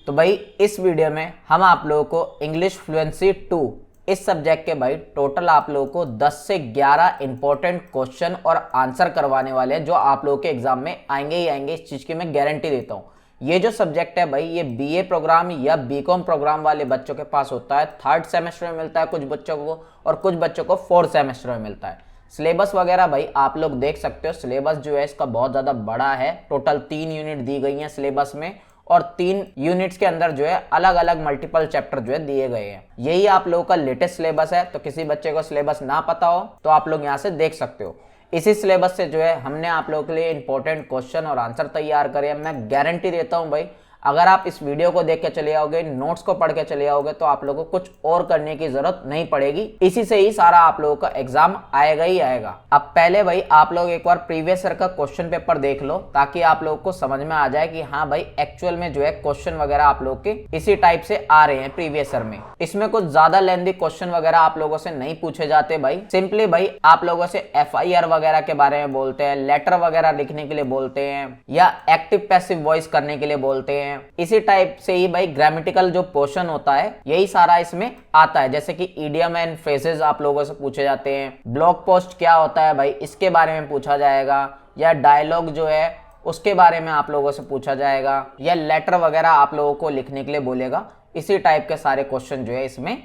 तो भाई इस वीडियो में हम आप लोगों को इंग्लिश फ्लुएंसी 2 इस सब्जेक्ट के भाई टोटल आप लोगों को 10 से 11 इंपॉर्टेंट क्वेश्चन और आंसर करवाने वाले हैं जो आप लोगों के एग्जाम में आएंगे ही आएंगे, इस चीज़ की मैं गारंटी देता हूँ। ये जो सब्जेक्ट है भाई ये बीए प्रोग्राम या बीकॉम प्रोग्राम वाले बच्चों के पास होता है, थर्ड सेमेस्टर में मिलता है कुछ बच्चों को और कुछ बच्चों को फोर्थ सेमेस्टर में मिलता है। सिलेबस वगैरह भाई आप लोग देख सकते हो, सिलेबस जो है इसका बहुत ज़्यादा बड़ा है। टोटल 3 यूनिट दी गई हैं सिलेबस में और 3 यूनिट्स के अंदर जो है अलग अलग मल्टीपल चैप्टर जो है दिए गए हैं। यही आप लोगों का लेटेस्ट सिलेबस है, तो किसी बच्चे को सिलेबस ना पता हो तो आप लोग यहाँ से देख सकते हो। इसी सिलेबस से जो है हमने आप लोगों के लिए इंपॉर्टेंट क्वेश्चन और आंसर तैयार करे हैं। मैं गारंटी देता हूँ भाई, अगर आप इस वीडियो को देख के चले आओगे, नोट्स को पढ़ के चले आओगे तो आप लोगों को कुछ और करने की जरूरत नहीं पड़ेगी। इसी से ही सारा आप लोगों का एग्जाम आएगा ही आएगा। अब पहले भाई आप लोग एक बार प्रीवियस ईयर का क्वेश्चन पेपर देख लो ताकि आप लोगों को समझ में आ जाए कि हाँ भाई एक्चुअल में जो है क्वेश्चन वगैरह आप लोग के इसी टाइप से आ रहे हैं प्रीवियस ईयर में। इसमें कुछ ज्यादा लेंथी क्वेश्चन वगैरह आप लोगों से नहीं पूछे जाते भाई। सिंपली भाई आप लोगों से FIR वगैरह के बारे में बोलते हैं, लेटर वगैरह लिखने के लिए बोलते हैं या एक्टिव पैसिव वॉइस करने के लिए बोलते हैं। इसी टाइप से ही भाई ग्रामेटिकल जो पोर्शन होता है यही सारा इसमें आता है, जैसे कि इडियम एंड फ्रेजेस आप लोगों से पूछे जाते हैं। ब्लॉग पोस्ट क्या होता है भाई इसके बारे में पूछा जाएगा, या डायलॉग जो है उसके बारे में आप लोगों से पूछा जाएगा, या लेटर वगैरह आप लोगों को लिखने के लिए बोलेगा। इसी टाइप के सारे क्वेश्चन जो है इसमें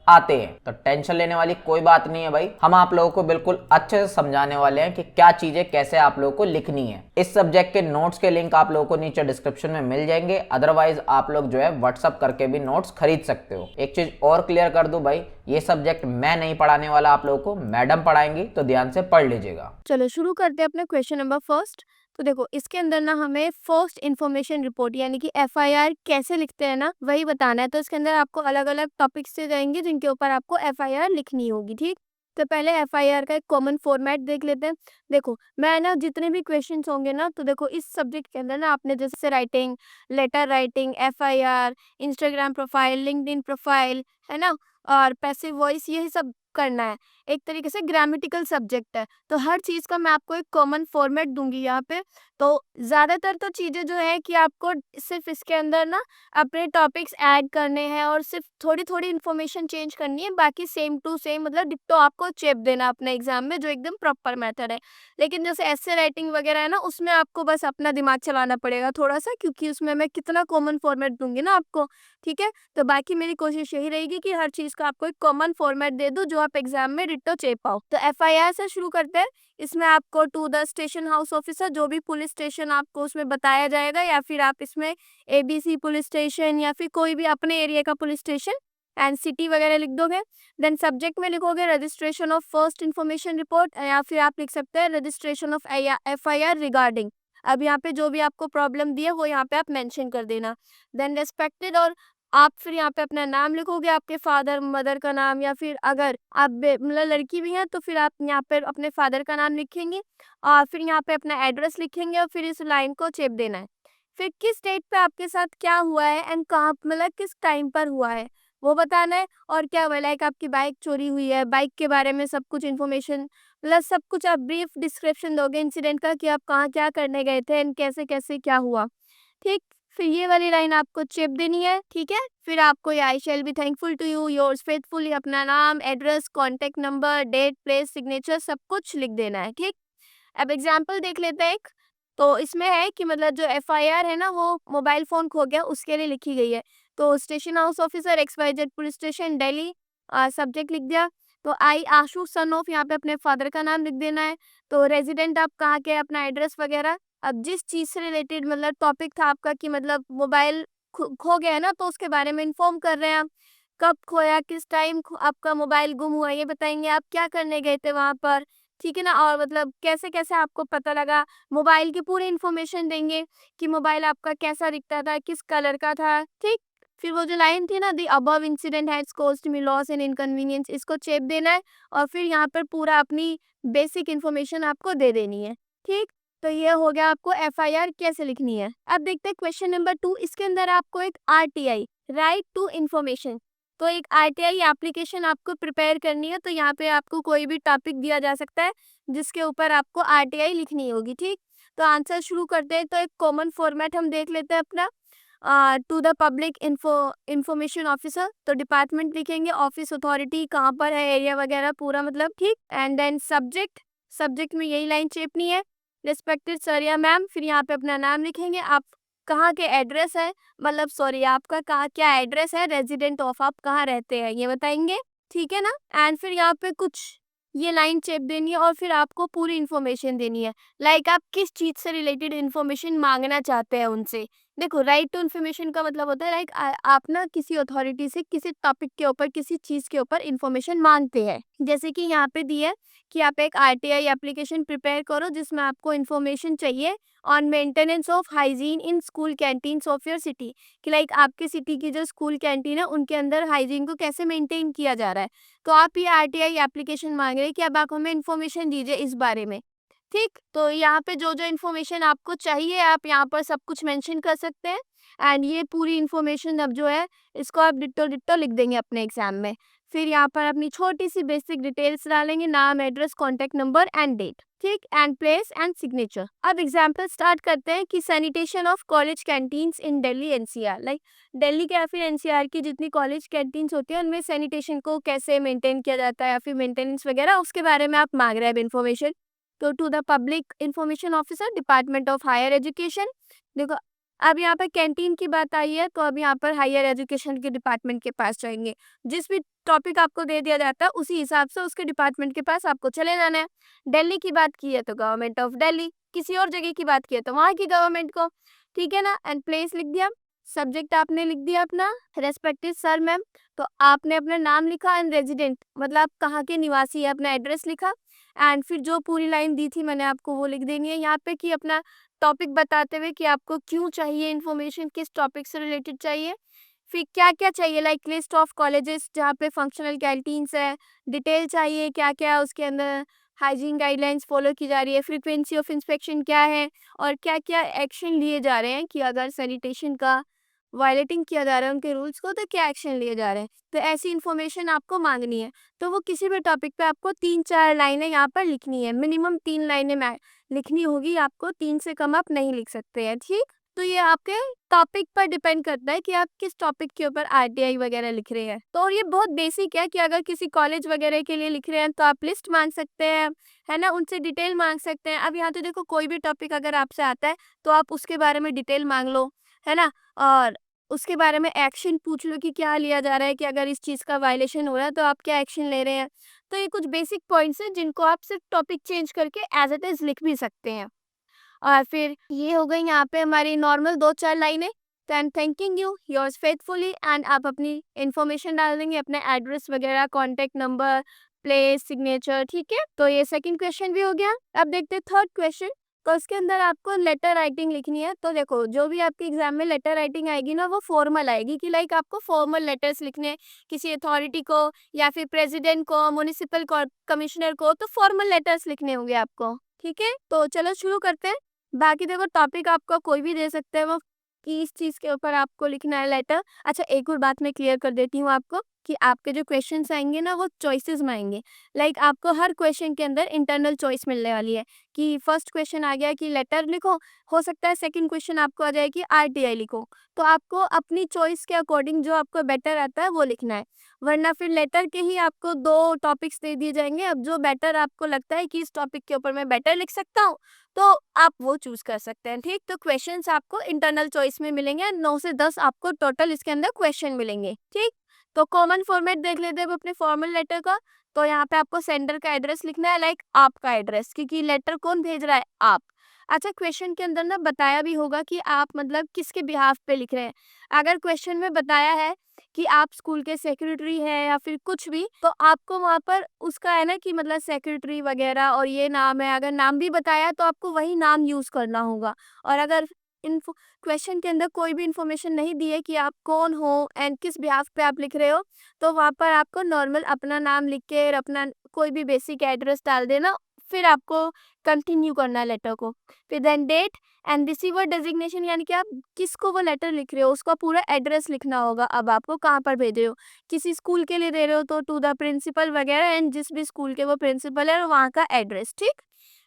आते हैं, तो टेंशन लेने वाली कोई बात नहीं है भाई। हम आप लोगों को बिल्कुल अच्छे से समझाने वाले हैं कि क्या चीजें कैसे आप लोगों को लिखनी है। इस सब्जेक्ट के नोट्स के लिंक आप लोगों को नीचे डिस्क्रिप्शन में मिल जाएंगे, अदरवाइज आप लोग जो है व्हाट्सअप करके भी नोट्स खरीद सकते हो। एक चीज और क्लियर कर दूं भाई, ये सब्जेक्ट मैं नहीं पढ़ाने वाला, आप लोगों को मैडम पढ़ाएंगी, तो ध्यान से पढ़ लीजिएगा। चलो शुरू करते हैं अपने क्वेश्चन नंबर फर्स्ट। तो देखो इसके अंदर ना हमें फर्स्ट इन्फॉर्मेशन रिपोर्ट यानी कि FIR कैसे लिखते हैं ना वही बताना है। तो इसके अंदर आपको अलग अलग टॉपिक्स से जाएंगे जिनके ऊपर आपको FIR लिखनी होगी, ठीक। तो पहले FIR का एक कॉमन फॉर्मेट देख लेते हैं। देखो मैं ना जितने भी क्वेश्चंस होंगे ना, तो देखो इस सब्जेक्ट के अंदर ना आपने जैसे writing, letter writing, FIR, Instagram profile, LinkedIn profile, है ना, और पैसिव वॉइस, यही सब करना है। एक तरीके से ग्रामेटिकल सब्जेक्ट है, तो हर चीज़ का मैं आपको एक कॉमन फॉर्मेट दूंगी यहाँ पे। तो ज़्यादातर तो चीज़ें जो है कि आपको सिर्फ इसके अंदर ना अपने टॉपिक्स ऐड करने हैं और सिर्फ थोड़ी थोड़ी इन्फॉर्मेशन चेंज करनी है, बाकी सेम टू सेम मतलब डिट्टो आपको चेप देना अपने एग्जाम में, जो एकदम प्रॉपर मेथड है। लेकिन जैसे ऐसे राइटिंग वगैरह है ना, उसमें आपको बस अपना दिमाग चलाना पड़ेगा थोड़ा सा, क्योंकि उसमें मैं कितना कॉमन फॉर्मेट दूंगी ना आपको, ठीक है। तो बाकी मेरी कोशिश यही रहेगी कि हर चीज़ का आपको एक कॉमन फॉर्मेट दे दूं जो आप एग्जाम में डिट्टो चेप पाओ। तो FIR से शुरू करते हैं। इसमें आपको to the station house officer, जो भी पुलिस स्टेशन आपको उसमें बताया जाएगा, या फिर आप इसमें ABC पुलिस स्टेशन या फिर कोई भी अपने एरिया का पुलिस स्टेशन एंड सिटी वगैरह लिख दोगे। देन सब्जेक्ट में लिखोगे registration of first information report, या फिर आप लिख सकते हैं रजिस्ट्रेशन ऑफ FIR रिगार्डिंग। अब यहाँ पे जो भी आपको प्रॉब्लम दी है वो यहाँ पे आप मेंशन कर देना। देन रेस्पेक्टेड, और आप फिर यहाँ पे अपना नाम लिखोगे, आपके फादर मदर का नाम, या फिर अगर आप मतलब लड़की भी हैं तो फिर आप यहाँ पे अपने फादर का नाम लिखेंगे और फिर यहाँ पे अपना एड्रेस लिखेंगे और फिर इस लाइन को चेप देना है। फिर किस डेट पे आपके साथ क्या हुआ है एंड कहाँ मतलब किस टाइम पर हुआ है वो बताना है। और क्या हुआ, लाइक आपकी बाइक चोरी हुई है, बाइक के बारे में सब कुछ इन्फॉर्मेशन, मतलब सब कुछ आप ब्रीफ डिस्क्रिप्शन दोगे इंसिडेंट का कि आप कहाँ क्या करने गए थे एंड कैसे कैसे क्या हुआ, ठीक। फिर ये वाली लाइन आपको चेप देनी है, ठीक है। फिर आपको ये I shall be thankful to you, yours faithfully, अपना नाम, address, contact number, date, place, signature सब कुछ लिख देना है, ठीक। अब एग्जाम्पल देख लेते हैं एक। तो इसमें है कि मतलब जो FIR है ना वो मोबाइल फोन खो गया उसके लिए लिखी गई है। तो station house officer XYZ police station Delhi, subject लिख दिया। तो आई आशु सन ऑफ, यहाँ पे अपने फादर का नाम लिख देना है। तो रेजिडेंट आप कहाँ के, अपना एड्रेस वगैरह। अब जिस चीज से रिलेटेड मतलब टॉपिक था आपका कि मतलब मोबाइल खो गया है ना, तो उसके बारे में इन्फॉर्म कर रहे हैं आप। कब खोया, किस टाइम आपका मोबाइल गुम हुआ, ये बताएंगे। आप क्या करने गए थे वहां पर, ठीक है ना, और मतलब कैसे कैसे आपको पता लगा, मोबाइल की पूरी इन्फॉर्मेशन देंगे कि मोबाइल आपका कैसा दिखता था, किस कलर का था, ठीक। फिर वो जो लाइन थी ना, the above incident has caused me loss and inconvenience, इसको चेप देना है और फिर यहाँ पर पूरा अपनी बेसिक इन्फॉर्मेशन आपको दे देनी है, ठीक। तो ये हो गया आपको FIR कैसे लिखनी है। अब देखते हैं क्वेश्चन नंबर 2। इसके अंदर आपको एक RTI, राइट टू इन्फॉर्मेशन, तो एक RTI एप्लीकेशन आपको प्रिपेयर करनी है। तो यहाँ पे आपको कोई भी टॉपिक दिया जा सकता है जिसके ऊपर आपको RTI लिखनी होगी, ठीक। तो आंसर शुरू करते हैं। तो एक कॉमन फॉर्मेट हम देख लेते हैं अपना। To the public information officer, तो डिपार्टमेंट लिखेंगे, ऑफिस अथॉरिटी कहाँ पर है, एरिया वगैरह पूरा मतलब ठीक। एंड देन सब्जेक्ट में यही लाइन चेपनी है, रिस्पेक्टेड सर या मैम, फिर यहाँ पे अपना नाम लिखेंगे, आप कहाँ के एड्रेस है, मतलब सॉरी आपका कहाँ क्या एड्रेस है, रेजिडेंट ऑफ आप कहाँ रहते हैं ये बताएंगे, ठीक है ना। एंड फिर यहाँ पे कुछ ये लाइन चेप देनी है और फिर आपको पूरी इन्फॉर्मेशन देनी है, लाइक आप किस चीज से रिलेटेड इन्फॉर्मेशन मांगना चाहते हैं उनसे। देखो राइट टू इन्फॉर्मेशन का मतलब होता है लाइक आप ना किसी अथॉरिटी से किसी टॉपिक के ऊपर किसी चीज के ऊपर इन्फॉर्मेशन मांगते हैं। जैसे कि यहाँ पे दिया है कि आप एक आरटीआई एप्लीकेशन प्रिपेयर करो जिसमें आपको इन्फॉर्मेशन चाहिए on maintenance of hygiene in school canteens of your city, कि लाइक आपके सिटी की जो स्कूल कैंटीन है उनके अंदर हाइजीन को कैसे मेंटेन किया जा रहा है। तो आप ये आरटीआई एप्लीकेशन मांग रहे हैं कि अब आप हमें इन्फॉर्मेशन दीजिए इस बारे में, ठीक। तो यहाँ पे जो जो इन्फॉर्मेशन आपको चाहिए आप यहाँ पर सब कुछ मेंशन कर सकते हैं। एंड ये पूरी इन्फॉर्मेशन अब जो है इसको आप डिट्टो डिट्टो लिख देंगे अपने एग्जाम में। फिर यहाँ पर अपनी छोटी सी बेसिक डिटेल्स डालेंगे, नाम, address, contact number and date, ठीक, एंड प्लेस एंड सिग्नेचर। अब एग्जाम्पल स्टार्ट करते हैं कि sanitation of college canteens in Delhi NCR, like Delhi के या फिर एनसीआर की जितनी कॉलेज कैंटीन्स होती है उनमें सैनिटेशन को कैसे मेंटेन किया जाता है या फिर मेंटेनेंस वगैरह उसके बारे में आप मांग रहे हैं इन्फॉर्मेशन। तो to the public information officer, department of higher education. देखो अब यहाँ पर कैंटीन की बात आई है तो अब यहाँ पर हायर एजुकेशन के डिपार्टमेंट के पास जाएंगे। जिस भी टॉपिक आपको दे दिया जाता है उसी हिसाब से उसके डिपार्टमेंट के पास आपको चले जाना है। दिल्ली की बात की है तो गवर्नमेंट ऑफ दिल्ली, किसी और जगह की बात की है तो वहाँ की गवर्नमेंट को, ठीक है ना। एंड प्लेस लिख दिया, सब्जेक्ट आपने लिख दिया अपना रेस्पेक्टिव सर मैम, तो आपने अपना नाम लिखा एंड रेजिडेंट मतलब आप कहाँ के निवासी है अपना एड्रेस लिखा। एंड फिर जो पूरी लाइन दी थी मैंने आपको वो लिख देनी है यहाँ पे कि अपना टॉपिक बताते हुए कि आपको क्यों चाहिए इन्फॉर्मेशन, किस टॉपिक से रिलेटेड चाहिए, फिर क्या क्या चाहिए, लाइक लिस्ट ऑफ कॉलेजेस जहाँ पे फंक्शनल कैंटीन्स है, डिटेल चाहिए क्या क्या उसके अंदर हाइजीन गाइडलाइंस फॉलो की जा रही है, फ्रीक्वेंसी ऑफ इंस्पेक्शन क्या है और क्या क्या एक्शन लिए जा रहे हैं कि अगर सैनिटेशन का वायलेटिंग किया जा रहा है उनके रूल्स को तो क्या एक्शन लिए जा रहे हैं। तो ऐसी इन्फॉर्मेशन आपको मांगनी है तो वो किसी भी टॉपिक पे आपको 3-4 लाइनें यहाँ पर लिखनी है, मिनिमम 3 लाइनें लिखनी होगी आपको, 3 से कम आप नहीं लिख सकते हैं, ठीक। तो ये आपके टॉपिक पर डिपेंड करता है कि आप किस टॉपिक के ऊपर आरटीआई वगैरह लिख रहे हैं। तो और ये बहुत बेसिक है कि अगर किसी कॉलेज वगैरह के लिए लिख रहे हैं तो आप लिस्ट मांग सकते हैं, है ना, उनसे डिटेल मांग सकते हैं। अब यहाँ तो देखो कोई भी टॉपिक अगर आपसे आता है तो आप उसके बारे में डिटेल मांग लो, है ना, और उसके बारे में एक्शन पूछ लो कि क्या लिया जा रहा है, कि अगर इस चीज़ का वायलेशन हो रहा है तो आप क्या एक्शन ले रहे हैं। तो ये कुछ बेसिक पॉइंट्स हैं जिनको आप सिर्फ टॉपिक चेंज करके एज इट इज़ लिख भी सकते हैं। और फिर ये हो गई यहाँ पे हमारी नॉर्मल 2-4 लाइनें। तो I am thanking you yours faithfully and आप अपनी इन्फॉर्मेशन डाल देंगे, अपना एड्रेस वगैरह, कॉन्टैक्ट नंबर, प्लेस, सिग्नेचर, ठीक है। तो ये सेकंड क्वेश्चन भी हो गया। अब देखते हैं थर्ड क्वेश्चन। तो उसके अंदर आपको लेटर राइटिंग लिखनी है। तो देखो जो भी आपके एग्जाम में लेटर राइटिंग आएगी ना वो फॉर्मल आएगी कि लाइक आपको फॉर्मल लेटर्स लिखने हैं किसी अथॉरिटी को या फिर प्रेसिडेंट को, म्युनिसिपल कमिश्नर को, तो फॉर्मल लेटर्स लिखने होंगे आपको, ठीक है। तो चलो शुरू करते हैं। बाकी देखो टॉपिक आपका कोई भी दे सकते हैं वो कि इस चीज़ के ऊपर आपको लिखना है लेटर। अच्छा एक और बात मैं क्लियर कर देती हूँ आपको कि आपके जो क्वेश्चंस आएंगे ना वो चॉइसेस में आएंगे। लाइक आपको हर क्वेश्चन के अंदर इंटरनल चॉइस मिलने वाली है कि फर्स्ट क्वेश्चन आ गया कि लेटर लिखो, हो सकता है सेकंड क्वेश्चन आपको आ जाए कि आरटीआई लिखो। तो आपको अपनी चॉइस के अकॉर्डिंग जो आपको बेटर आता है वो लिखना है, वरना फिर लेटर के ही आपको 2 टॉपिक्स दे दिए जाएंगे। अब जो बेटर आपको लगता है कि इस टॉपिक के ऊपर मैं बेटर लिख सकता हूँ तो आप वो चूज कर सकते हैं, ठीक। तो क्वेश्चंस आपको इंटरनल चॉइस में मिलेंगे, 9 से 10 आपको टोटल इसके अंदर क्वेश्चन मिलेंगे, ठीक। तो कॉमन फॉर्मेट देख लेते हैं अपने फॉर्मल लेटर का। तो यहाँ पे आपको सेंडर का एड्रेस लिखना है, लाइक आपका एड्रेस, क्योंकि लेटर कौन भेज रहा है, आप। अच्छा क्वेश्चन के अंदर ना बताया भी होगा कि आप मतलब किसके बिहाफ पे लिख रहे हैं। अगर क्वेश्चन में बताया है कि आप स्कूल के सेक्रेटरी हैं या फिर कुछ भी, तो आपको वहाँ पर उसका है ना कि मतलब सेक्रेटरी वगैरह और ये नाम है, अगर नाम भी बताया तो आपको वही नाम यूज करना होगा। और अगर इन्फो क्वेश्चन के अंदर कोई भी इंफॉर्मेशन नहीं दी है कि आप कौन हो एंड किस बिहाफ पे आप लिख रहे हो, तो वहाँ पर आपको नॉर्मल अपना नाम लिख के और अपना कोई भी बेसिक एड्रेस डाल देना, फिर आपको कंटिन्यू करना है लेटर को। फिर then date and receiver designation, यानी कि आप किसको वो लेटर लिख रहे हो उसका पूरा एड्रेस लिखना होगा। अब आपको कहाँ पर भेज रहे हो, किसी स्कूल के लिए दे रहे हो तो टू द प्रिंसिपल वगैरह एंड जिस भी स्कूल के वो प्रिंसिपल है वहाँ का एड्रेस, ठीक।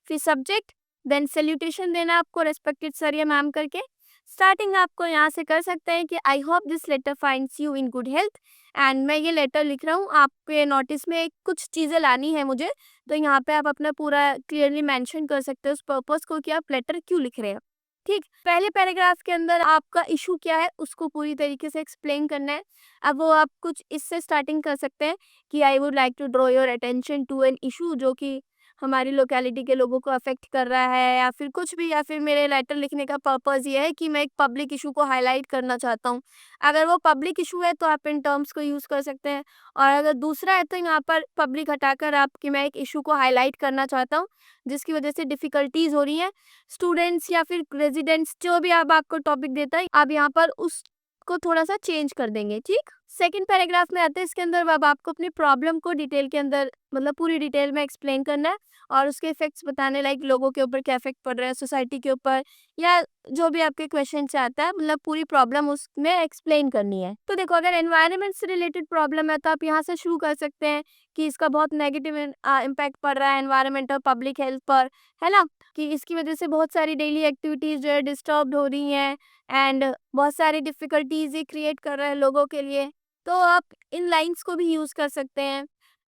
फिर सब्जेक्ट, देन सैल्यूटेशन देना आपको रेस्पेक्टेड सर या मैम करके। स्टार्टिंग आपको यहाँ से कर सकते हैं कि I hope this letter finds you in good health. And मैं ये लेटर लिख रहा हूँ, आपके नोटिस में कुछ चीज़ें लानी है मुझे, तो यहाँ पे आप अपना पूरा क्लियरली मेंशन कर सकते हो उस पर्पस को कि आप लेटर क्यों लिख रहे हैं। ठीक, पहले पैराग्राफ के अंदर आपका इशू क्या है उसको पूरी तरीके से एक्सप्लेन करना है। अब वो आप कुछ इससे स्टार्टिंग कर सकते हैं कि I would like to draw your attention to an issue जो कि हमारी लोकेलिटी के लोगों को अफेक्ट कर रहा है, या फिर कुछ भी, या फिर मेरे लेटर लिखने का पर्पस ये है कि मैं एक पब्लिक इशू को हाईलाइट करना चाहता हूँ। अगर वो पब्लिक इशू है तो आप इन टर्म्स को यूज़ कर सकते हैं, और अगर दूसरा है तो यहाँ पर पब्लिक हटाकर आप कि मैं एक इशू को हाईलाइट करना चाहता हूँ जिसकी वजह से डिफिकल्टीज हो रही हैं स्टूडेंट्स या फिर रेजिडेंट्स, जो भी अब आपको टॉपिक देता है आप यहाँ पर उसको थोड़ा सा चेंज कर देंगे। ठीक, सेकंड पैराग्राफ में आते हैं, इसके अंदर अब आपको अपनी प्रॉब्लम को डिटेल के अंदर मतलब पूरी डिटेल में एक्सप्लेन करना है और उसके इफेक्ट्स बताने, लाइक लोगों के ऊपर क्या इफेक्ट पड़ रहा है, सोसाइटी के ऊपर, या जो भी आपके क्वेश्चन से आता है, मतलब पूरी प्रॉब्लम उसमें एक्सप्लेन करनी है। तो देखो, अगर एनवायरनमेंट से रिलेटेड प्रॉब्लम है तो आप यहाँ से शुरू कर सकते हैं कि इसका बहुत नेगेटिव इम्पैक्ट पड़ रहा है एनवायरनमेंट और पब्लिक हेल्थ पर, है ना, कि इसकी वजह से बहुत सारी डेली एक्टिविटीज जो है डिस्टर्ब हो रही हैं एंड बहुत सारी डिफिकल्टीज ये क्रिएट कर रहा है लोगों के लिए। तो आप इन लाइंस को भी यूज कर सकते हैं।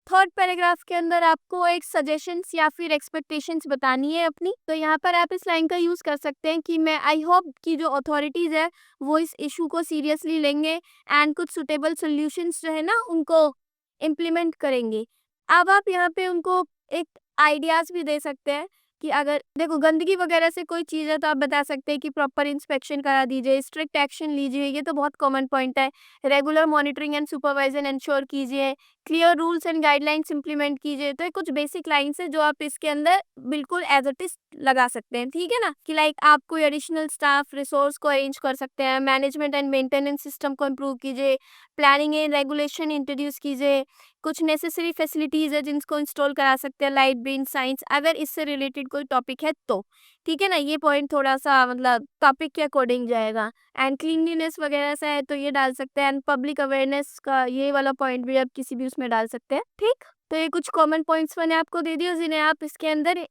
थर्ड पैराग्राफ के अंदर आपको एक सजेशंस या फिर एक्सपेक्टेशंस बतानी है अपनी, तो यहाँ पर आप इस लाइन का यूज कर सकते हैं कि मैं आई होप कि जो अथॉरिटीज है वो इस इशू को सीरियसली लेंगे एंड कुछ सुटेबल सोल्यूशंस जो है ना उनको इम्प्लीमेंट करेंगे। अब आप यहाँ पे उनको एक आइडियाज भी दे सकते हैं कि अगर देखो गंदगी वगैरह से कोई चीज़ है तो आप बता सकते हैं कि प्रॉपर इंस्पेक्शन करा दीजिए, स्ट्रिक्ट एक्शन लीजिए, ये तो बहुत कॉमन पॉइंट है। Regular monitoring and supervision ensure कीजिए, clear rules and guidelines implement कीजिए। तो ये कुछ बेसिक लाइन्स है जो आप इसके अंदर बिल्कुल एज इट इज लगा सकते हैं, ठीक है ना, कि लाइक आप कोई एडिशनल स्टाफ रिसोर्स को अरेंज कर सकते हैं, मैनेजमेंट एंड मेंटेनेंस सिस्टम को इम्प्रूव कीजिए, प्लानिंग एंड रेगुलेशन इंट्रोड्यूस कीजिए, कुछ नेसेसरी फैसिलिटीज है जिनको इंस्टॉल करा सकते हैं, लाइट बिल, साइंस, अगर इससे रिलेटेड कोई टॉपिक है तो, ठीक है ना, ये पॉइंट थोड़ा सा मतलब टॉपिक के अकॉर्डिंग जाएगा। एंड क्लीनलीनेस वगैरह से है तो ये डाल सकते हैं, एंड पब्लिक अवेयरनेस का ये वाला पॉइंट भी आप किसी भी उसमें डाल सकते हैं। ठीक, तो ये कुछ कॉमन पॉइंट्स मैंने आपको दे दिए जिन्हें आप इसके अंदर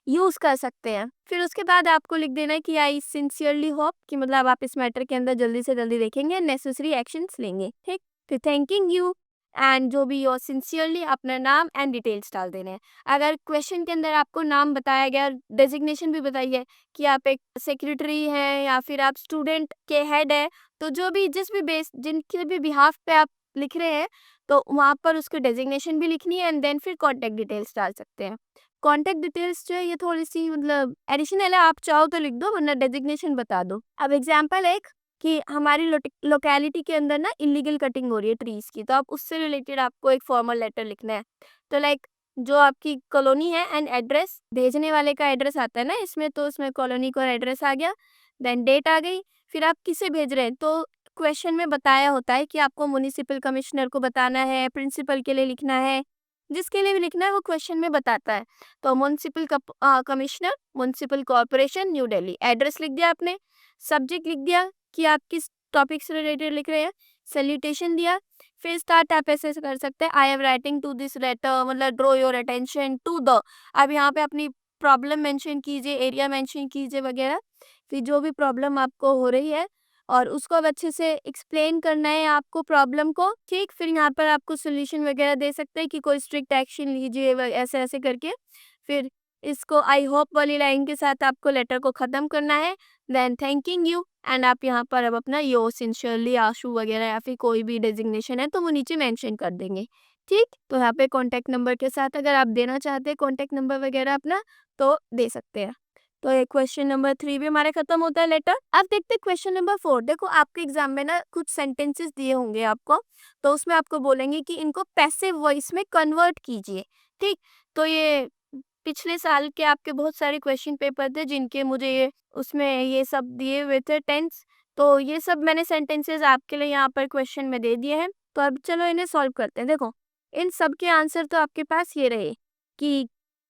यूज कर सकते हैं। फिर उसके बाद आपको लिख देना है कि आई सिंसियरली होप, कि मतलब आप इस मैटर के अंदर जल्दी से जल्दी देखेंगे, नेसेसरी एक्शंस लेंगे। ठीक, फिर थैंकिंग यू एंड जो भी योर सिंसियरली अपना नाम एंड डिटेल्स डाल देने हैं। अगर क्वेश्चन के अंदर आपको नाम बताया गया, डेजिग्नेशन भी बताई है कि आप एक सेक्रेटरी हैं या फिर आप स्टूडेंट के हेड है, तो जो भी जिस भी बेस जिनके भी बिहाफ पे आप लिख रहे हैं तो वहाँ पर उसकी डेजिग्नेशन भी लिखनी है एंड देन फिर कॉन्टैक्ट डिटेल्स डाल सकते हैं। कॉन्टैक्ट डिटेल्स जो है ये थोड़ी सी मतलब एडिशनल है, आप चाहो तो लिख दो वरना डेजिग्नेशन बता दो। अब एग्जाम्पल एक कि हमारी लोकेलिटी के अंदर ना इलीगल कटिंग हो रही है ट्रीज की, तो आप उससे रिलेटेड आपको एक फॉर्मल लेटर लिखना है। तो लाइक जो आपकी कॉलोनी है एंड एड्रेस, भेजने वाले का एड्रेस आता है ना इसमें, तो उसमें कॉलोनी का एड्रेस आ गया, देन डेट आ गई, फिर आप किसे भेज रहे हैं, तो क्वेश्चन में बताया होता है कि आपको म्युनिसिपल कमिश्नर को बताना है, प्रिंसिपल के लिए लिखना है, जिसके लिए भी लिखना है वो क्वेश्चन में बताता है। तो municipal commissioner, municipal corporation, new Delhi, address लिख दिया आपने, सब्जेक्ट लिख दिया कि आप किस टॉपिक से रिलेटेड लिख रहे हैं, सैल्यूटेशन दिया, फिर स्टार्ट आप ऐसे कर सकते हैं, I am writing to this letter, मतलब draw your attention to the, अब यहाँ पे अपनी प्रॉब्लम मेंशन कीजिए, एरिया मेंशन कीजिए वगैरह, फिर जो भी प्रॉब्लम आपको हो रही है और उसको अब अच्छे से एक्सप्लेन करना है आपको प्रॉब्लम को। ठीक, फिर यहाँ पर आपको सोल्यूशन वगैरह दे सकते हैं कि कोई स्ट्रिक्ट एक्शन लीजिए ऐसे ऐसे करके, फिर इसको आई होप वाली लाइन के साथ आपको लेटर को ख़त्म करना है, देन थैंकिंग यू एंड आप यहाँ पर अब अपना यो सिंसियरली आशु वगैरह या फिर कोई भी डेजिग्नेशन है तो वो नीचे मेंशन कर देंगे। ठीक, तो यहाँ पे कॉन्टैक्ट नंबर के साथ अगर आप देना चाहते हैं कॉन्टैक्ट नंबर वगैरह अपना तो दे सकते हैं। तो ये क्वेश्चन नंबर 3 भी हमारे खत्म होता है लेटर। अब देखते हैं क्वेश्चन नंबर 4। देखो आपके एग्जाम में ना कुछ सेंटेंसेस दिए होंगे आपको, तो उसमें आपको बोलेंगे कि इनको पैसिव वॉइस में कन्वर्ट कीजिए। ठीक, तो ये पिछले साल के आपके बहुत सारे क्वेश्चन पेपर थे जिनके मुझे ये उसमें ये सब दिए हुए थे टेंस, तो ये सब मैंने सेंटेंसेस आपके लिए यहाँ पर क्वेश्चन में दे दिए हैं। तो अब चलो इन्हें सॉल्व करते हैं। देखो इन सब के आंसर तो आपके पास ये रहे कि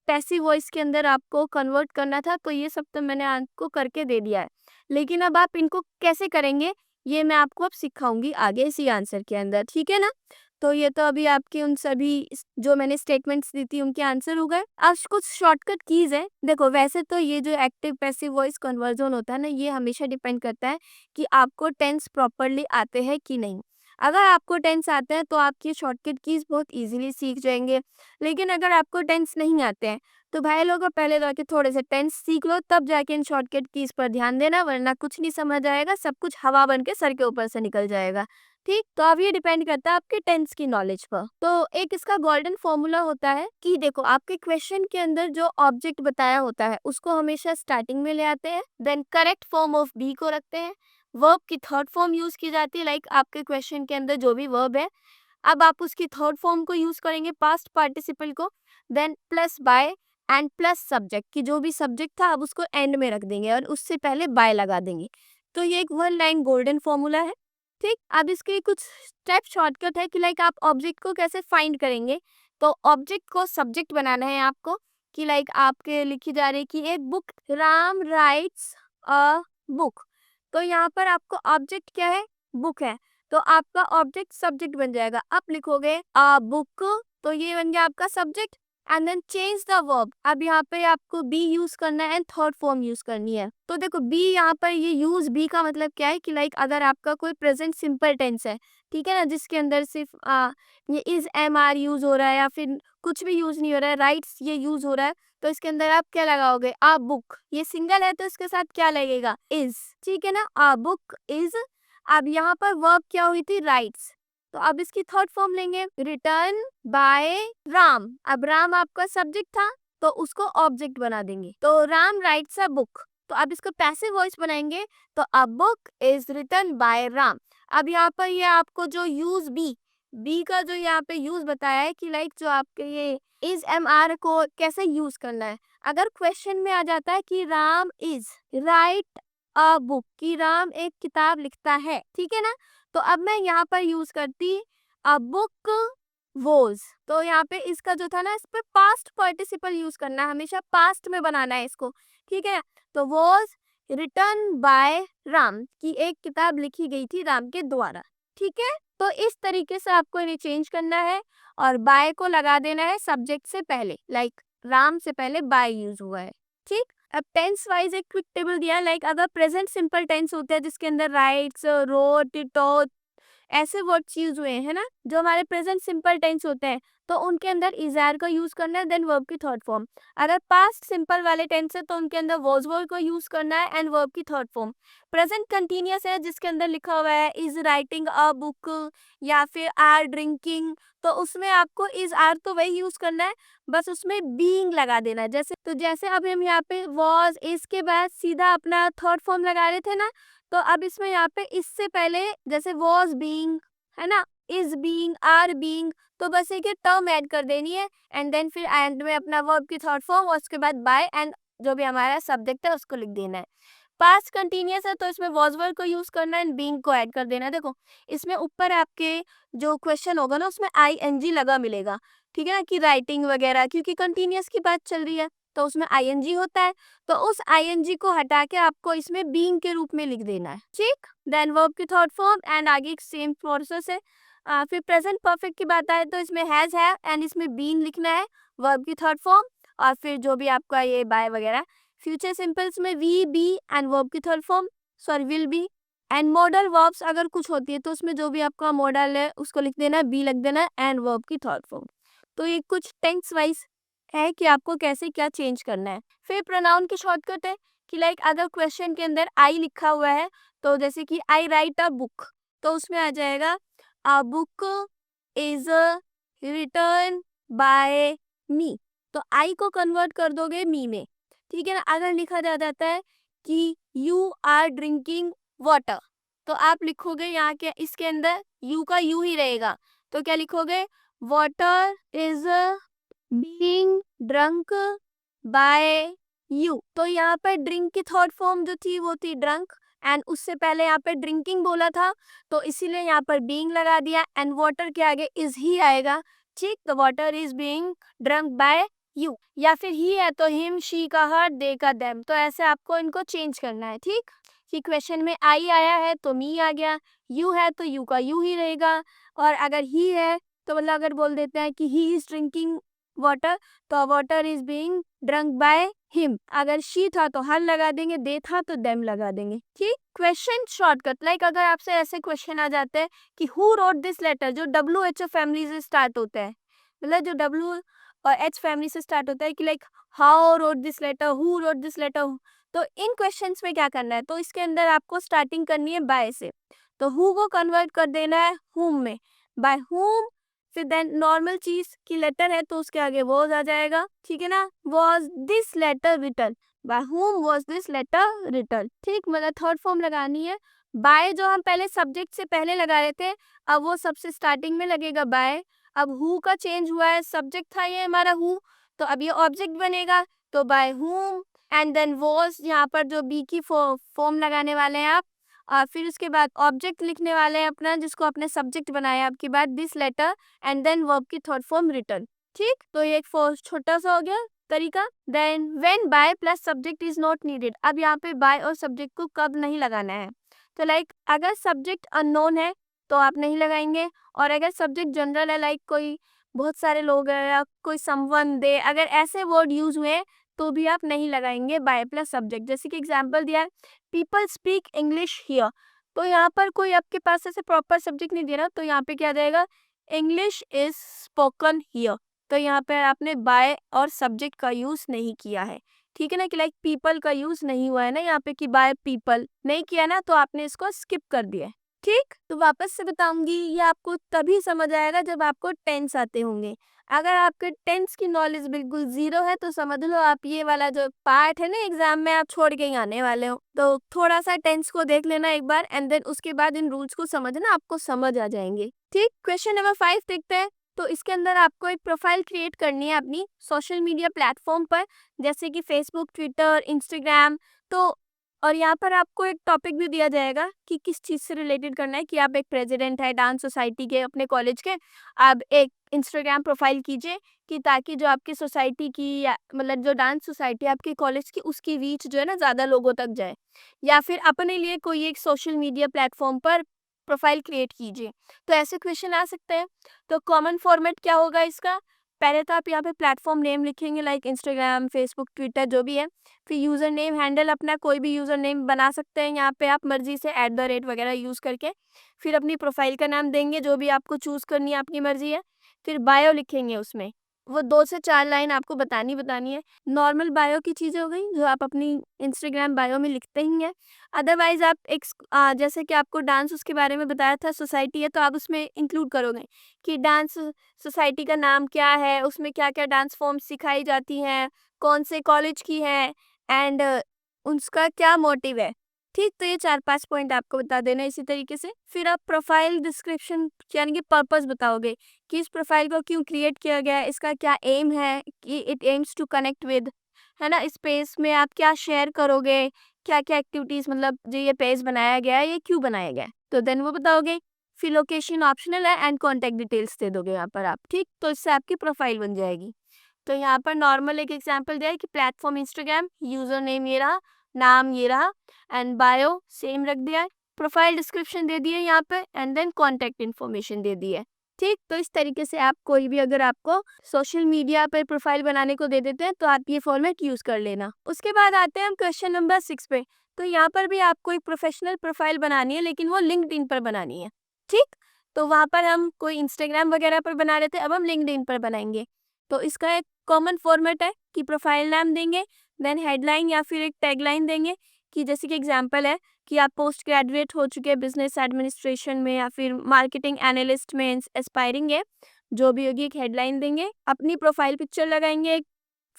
पैसिव वॉइस के अंदर आपको कन्वर्ट करना था, तो ये सब तो मैंने आपको करके दे दिया है। लेकिन अब आप इनको कैसे करेंगे ये मैं आपको अब सिखाऊंगी आगे इसी आंसर के अंदर, ठीक है ना। तो ये तो अभी आपके उन सभी जो मैंने स्टेटमेंट्स दी थी उनके आंसर हो गए। अब कुछ शॉर्टकट कीज है। देखो वैसे तो ये जो एक्टिव पैसिव वॉइस कन्वर्जन होता है ना, ये हमेशा डिपेंड करता है कि आपको टेंस प्रॉपरली आते हैं कि नहीं। अगर आपको टेंस आते हैं तो आपकी शॉर्टकट कीज बहुत इजीली सीख जाएंगे। लेकिन अगर आपको टेंस नहीं आते हैं तो भाई लोगों पहले जाके थोड़े से टेंस सीख लो, तब जाके इन शॉर्टकट कीज पर ध्यान देना, वरना कुछ नहीं समझ आएगा, सब कुछ हवा बन के सर के ऊपर से निकल जाएगा। ठीक, तो अब ये डिपेंड करता है आपके टेंस की नॉलेज पर। तो एक इसका गोल्डन फॉर्मूला होता है कि देखो आपके क्वेश्चन के अंदर जो ऑब्जेक्ट बताया होता है उसको हमेशा स्टार्टिंग में ले आते हैं, then correct form of be को रखते हैं, वर्ब की थर्ड फॉर्म यूज की जाती है, लाइक आपके क्वेश्चन के अंदर जो भी वर्ब है अब आप उसकी थर्ड फॉर्म को यूज करेंगे पास्ट पार्टिसिपल को, then plus by and plus subject की जो भी सब्जेक्ट था अब उसको एंड में रख देंगे और उससे पहले बाय लगा देंगे। तो ये एक वन लाइन गोल्डन फॉर्मूला है। ठीक, अब इसके कुछ स्टेप शॉर्टकट है कि लाइक आप ऑब्जेक्ट को कैसे फाइंड करेंगे। तो ऑब्जेक्ट को सब्जेक्ट बनाना है आपको कि लाइक आपके लिखी जा रही है कि एक book, Ram rights a book. तो यहाँ पर आपको ऑब्जेक्ट क्या है, बुक है, तो आपका ऑब्जेक्ट सब्जेक्ट बन जाएगा। आप लिखोगे अ बुक, तो ये बन गया आपका subject, and then change the verb. अब यहाँ पे आपको बी यूज करना है एंड थर्ड फॉर्म यूज करनी है। तो देखो बी यहाँ पर ये यूज बी का मतलब क्या है कि लाइक अगर आपका कोई प्रेजेंट सिंपल टेंस है, ठीक है ना, जिसके अंदर सिर्फ ये इज एम आर यूज हो रहा है या फिर कुछ भी यूज नहीं हो रहा है, राइट्स ये यूज हो रहा है, तो इसके अंदर आप क्या लगाओगे, आ बुक। ये सिंगल है तो इसके साथ क्या लगेगा, इज, ठीक है ना, आ बुक इज। अब यहाँ पर वर्ब क्या हुई थी, राइट्स, तो अब इसकी थर्ड फॉर्म लेंगे, रिटर्न बाय राम। अब राम आपका सब्जेक्ट था तो उसको ऑब्जेक्ट बना देंगे, तो राम राइट्स अ बुक। तो अब इसको पैसिव वॉइस बनाएंगे, तो a book is written by Ram. अब यहाँ पर ये आपको जो यूज बी, बी का जो यहाँ पे यूज बताया है कि लाइक जो आपके ये इज एम आर को कैसे यूज करना है। अगर क्वेश्चन में आ जाता है कि Ram is right a book, कि राम एक किताब लिखता है, ठीक है ना, तो अब मैं यहाँ पर यूज करती अ बुक वोज। तो यहाँ पे इसका जो था ना, इस पे पास्ट पार्टिसिपल यूज करना है, हमेशा पास्ट में बनाना है इसको, ठीक है। तो वोज रिटन बाय राम, की एक किताब लिखी गई थी राम के द्वारा, ठीक है। तो इस तरीके से आपको इन्हें चेंज करना है और बाय को लगा देना है सब्जेक्ट से पहले, लाइक राम से पहले बाय यूज हुआ है, ठीक। अब टेंस वाइज एक क्विक टेबल दिया है, लाइक अगर प्रेजेंट सिंपल टेंस होते हैं जिसके अंदर राइट्स रोट टॉट ऐसे वर्ड्स यूज हुए हैं ना, जो हमारे प्रेजेंट सिंपल टेंस होते हैं, तो उनके अंदर इज आर का यूज करना है, देन वर्ब की थर्ड फॉर्म। अगर पास्ट सिंपल वाले टेंस है तो उनके अंदर वॉज वर्ब को यूज करना है एंड वर्ब की थर्ड फॉर्म। प्रेजेंट कंटिन्यूअस है जिसके अंदर लिखा हुआ है इज राइटिंग अ बुक या फिर आर ड्रिंकिंग, तो उसमें आपको इज आर तो वही यूज करना है, बस उसमें बीइंग लगा देना है। जैसे अभी हम यहाँ पे वॉज इज के बाद सीधा अपना थर्ड फॉर्म लगा रहे थे ना, तो अब इसमें यहाँ पे इससे पहले जैसे वॉज बीइंग है ना, इज बीइंग, आर बीइंग, तो बस एक टर्म ऐड कर देनी है एंड देन फिर एंड में अपना वर्ब की थर्ड फॉर्म और उसके बाद बाय एंड जो भी हमारा सब्जेक्ट है उसको लिख देना है। पास्ट कंटिन्यूअस है तो इसमें वॉज वर्ब को यूज करना है एंड बीइंग को ऐड कर देना है। देखो इसमें ऊपर आपके जो क्वेश्चन होगा ना उसमें आई एन जी लगा मिलेगा, ठीक है ना, कि राइटिंग वगैरह, क्योंकि कंटिन्यूअस की बात चल रही है तो उसमें आई एन जी होता है, तो उस आई एन जी को हटा के आपको इसमें बीइंग के रूप में लिख देना है, ठीक। देन वर्ब की थर्ड फॉर्म एंड आगे सेम प्रोसेस है। फिर प्रेजेंट परफेक्ट की बात आए तो इसमें हैज है एंड इसमें बीन लिखना है, वर्ब की थर्ड फॉर्म, और फिर जो भी आपका ये बाय वगैरह। फ्यूचर सिंपल्स में वी बी एंड वर्ब की third form, sorry will be. And modal verbs अगर कुछ होती है तो उसमें जो भी आपका मॉडल है उसको लिख देना है, बी लिख देना है एंड वर्ब की थर्ड फॉर्म। तो ये कुछ टेंस वाइज है कि आपको कैसे क्या चेंज करना है। फिर प्रोनाउन की शॉर्टकट है कि लाइक अगर क्वेश्चन के अंदर आई लिखा हुआ है तो जैसे कि आई राइट अ बुक, तो उसमें आ जाएगा a book is written by me, तो आई को कन्वर्ट कर दोगे मी में, ठीक है ना। अगर लिखा जाता है कि यू आर ड्रिंकिंग वाटर, तो आप लिखोगे यहाँ के इसके अंदर यू का यू ही रहेगा, तो क्या लिखोगे, water is being drunk by you. तो यहाँ पर ड्रिंक की थर्ड फॉर्म जो थी वो थी ड्रंक, एंड उससे पहले यहाँ पे ड्रिंकिंग बोला था तो इसीलिए यहाँ पर बीइंग लगा दिया एंड वाटर के आगे इज ही आएगा, ठीक। तो water is being drunk by you, या फिर ही है तो हिम शी का हर दे का देम, तो ऐसे आपको इनको चेंज करना है, ठीक। कि क्वेश्चन में आई आया है तो मी आ गया, यू है तो यू का यू ही रहेगा, और अगर ही है तो मतलब अगर बोल देते हैं कि ही इज ड्रिंकिंग वाटर तो water is being drunk by him. अगर शी था तो हर लगा देंगे, दे था तो देम लगा देंगे। ठीक, क्वेश्चन शॉर्टकट। लाइक अगर आपसे ऐसे क्वेश्चन आ जाते हैं कि हु रोट दिस लेटर, जो WHO फैमिली से स्टार्ट होता है, मतलब जो W और H फैमिली से स्टार्ट होता है कि like how wrote this letter, who wrote this letter, तो इन क्वेश्चंस में क्या करना है, तो इसके अंदर आपको स्टार्टिंग करनी है बाय से, तो हु को कन्वर्ट कर देना है हुम में, बाय हुम, फिर देन नॉर्मल चीज की लेटर है तो उसके आगे वॉज आ जाएगा, ठीक है ना, was this letter written, by whom was this letter written. ठीक, मतलब थर्ड फॉर्म लगानी है। बाय जो हम पहले सब्जेक्ट से पहले लगा रहे थे, अब वो सबसे स्टार्टिंग में लगेगा बाय। अब हु का चेंज हुआ है, सब्जेक्ट था ये हमारा हु, तो अब ये ऑब्जेक्ट बनेगा, तो by whom, and then was, यहाँ पर जो बी की फॉर्म लगाने वाले हैं आप, और फिर उसके बाद ऑब्जेक्ट लिखने वाले हैं अपना, जिसको आपने सब्जेक्ट बनाया आपकी बात, this letter, and then verb की थर्ड फॉर्म रिटर्न। ठीक, तो ये एक छोटा सा हो गया तरीका। Then when by plus subject is not needed, अब यहाँ पे बाय और सब्जेक्ट को कब नहीं लगाना है, तो लाइक अगर सब्जेक्ट अननोन है तो आप नहीं लगाएंगे, और अगर सब्जेक्ट जनरल है, लाइक कोई बहुत सारे लोग हैं या कोई समवन दे, अगर ऐसे वर्ड यूज हुए तो भी आप नहीं लगाएंगे बाय प्लस सब्जेक्ट। जैसे कि एग्जांपल दिया है, पीपल स्पीक इंग्लिश हियर, तो यहाँ पर कोई आपके पास ऐसे प्रॉपर सब्जेक्ट नहीं दे रहा, तो यहाँ पे क्या जाएगा, इंग्लिश इज स्पोकन हियर, तो यहाँ पे आपने बाय और सब्जेक्ट का यूज नहीं किया है। ठीक है ना, कि लाइक पीपल का यूज नहीं हुआ है ना यहाँ पे, कि बाय पीपल नहीं किया ना, तो आपने इसको स्किप कर दिया है। ठीक, तो वापस से बताऊंगी, ये आपको तभी समझ आएगा जब आपको टेंस आते होंगे। अगर आपके टेंस की नॉलेज बिल्कुल जीरो है तो समझ लो आप ये वाला जो पार्ट है ना एग्जाम में, आप छोड़ के ही आने वाले हो। तो थोड़ा सा टेंस को देख लेना एक बार, एंड देन उसके बाद इन रूल्स को समझना, आपको समझ आ जाएंगे। ठीक, क्वेश्चन नंबर 5 देखते हैं। तो इसके अंदर आपको एक प्रोफाइल क्रिएट करनी है अपनी सोशल मीडिया प्लेटफॉर्म पर, जैसे कि फेसबुक, ट्विटर, इंस्टाग्राम। तो और यहाँ पर आपको एक टॉपिक भी दिया जाएगा कि किस चीज़ से रिलेटेड करना है, कि आप एक प्रेसिडेंट है डांस सोसाइटी के अपने कॉलेज के, आप एक इंस्टाग्राम प्रोफाइल कीजिए, कि ताकि जो आपकी सोसाइटी की या मतलब जो डांस सोसाइटी है आपके कॉलेज की, उसकी रीच जो है ना ज़्यादा लोगों तक जाए। या फिर अपने लिए कोई एक सोशल मीडिया प्लेटफॉर्म पर प्रोफाइल क्रिएट कीजिए। तो ऐसे क्वेश्चन आ सकते हैं। तो कॉमन फॉर्मेट क्या होगा इसका, पहले तो आप यहाँ पे प्लेटफॉर्म नेम लिखेंगे, लाइक इंस्टाग्राम, फेसबुक, ट्विटर जो भी है। फिर यूज़र नेम हैंडल अपना कोई भी यूज़र नेम बना सकते हैं यहाँ पे आप मर्जी से, @ वगैरह यूज़ करके। फिर अपनी प्रोफाइल का नाम देंगे, जो भी आपको चूज़ करनी है, आपकी मर्जी है। फिर बायो लिखेंगे, उसमें वो 2 से 4 लाइन आपको बतानी है। नॉर्मल बायो की चीज़ें हो गई जो आप अपनी इंस्टाग्राम बायो में लिखते ही हैं। अदरवाइज आप जैसे कि आपको डांस उसके बारे में बताया था, सोसाइटी है तो आप उसमें इंक्लूड करोगे कि डांस सोसाइटी का नाम क्या है, उसमें क्या-क्या डांस फॉर्म्स सिखाई जाती हैं, कौन से कॉलेज की है, एंड उसका क्या मोटिव है। ठीक, तो ये 4-5 पॉइंट आपको बता देना इसी तरीके से। फिर आप प्रोफाइल डिस्क्रिप्शन यानी कि पर्पस बताओगे कि इस प्रोफाइल को क्यों क्रिएट किया गया है, इसका क्या एम है, कि it aims to connect with, है ना, स्पेस में आप क्या शेयर करोगे, क्या-क्या एक्टिविटीज़, मतलब जो ये पेज बनाया गया है ये क्यों बनाया गया है, तो देन वो बताओगे। फिर लोकेशन ऑप्शनल है, एंड कॉन्टैक्ट डिटेल्स दे दोगे यहाँ पर आप। ठीक, तो इससे आपकी प्रोफाइल बन जाएगी। तो यहाँ पर नॉर्मल एक एग्जांपल दिया है कि प्लेटफॉर्म इंस्टाग्राम, यूजर नेम ये रहा, नाम ये रहा, एंड बायो सेम रख दिया है, प्रोफाइल डिस्क्रिप्शन दे दिए यहाँ पे, एंड देन कॉन्टैक्ट इन्फॉर्मेशन दे दी है। ठीक, तो इस तरीके से आप कोई भी अगर आपको सोशल मीडिया पर प्रोफाइल बनाने को दे देते हैं तो आप ये फॉर्मेट यूज कर लेना। उसके बाद आते हैं हम क्वेश्चन नंबर 6 पे। तो यहाँ पर भी आपको एक प्रोफेशनल प्रोफाइल बनानी है, लेकिन वो लिंक्डइन पर बनानी है। ठीक, तो वहाँ पर हम कोई इंस्टाग्राम वगैरह पर बना रहे थे, अब हम लिंक्डइन पर बनाएंगे। तो इसका एक कॉमन फॉर्मेट है कि प्रोफाइल नाम देंगे, देन हेडलाइन या फिर एक टैगलाइन देंगे, कि जैसे कि एग्जांपल है कि आप पोस्ट ग्रेजुएट हो चुके हैं बिजनेस एडमिनिस्ट्रेशन में या फिर मार्केटिंग एनालिस्ट में एस्पायरिंग है, जो भी होगी एक हेडलाइन देंगे। अपनी प्रोफाइल पिक्चर लगाएंगे, एक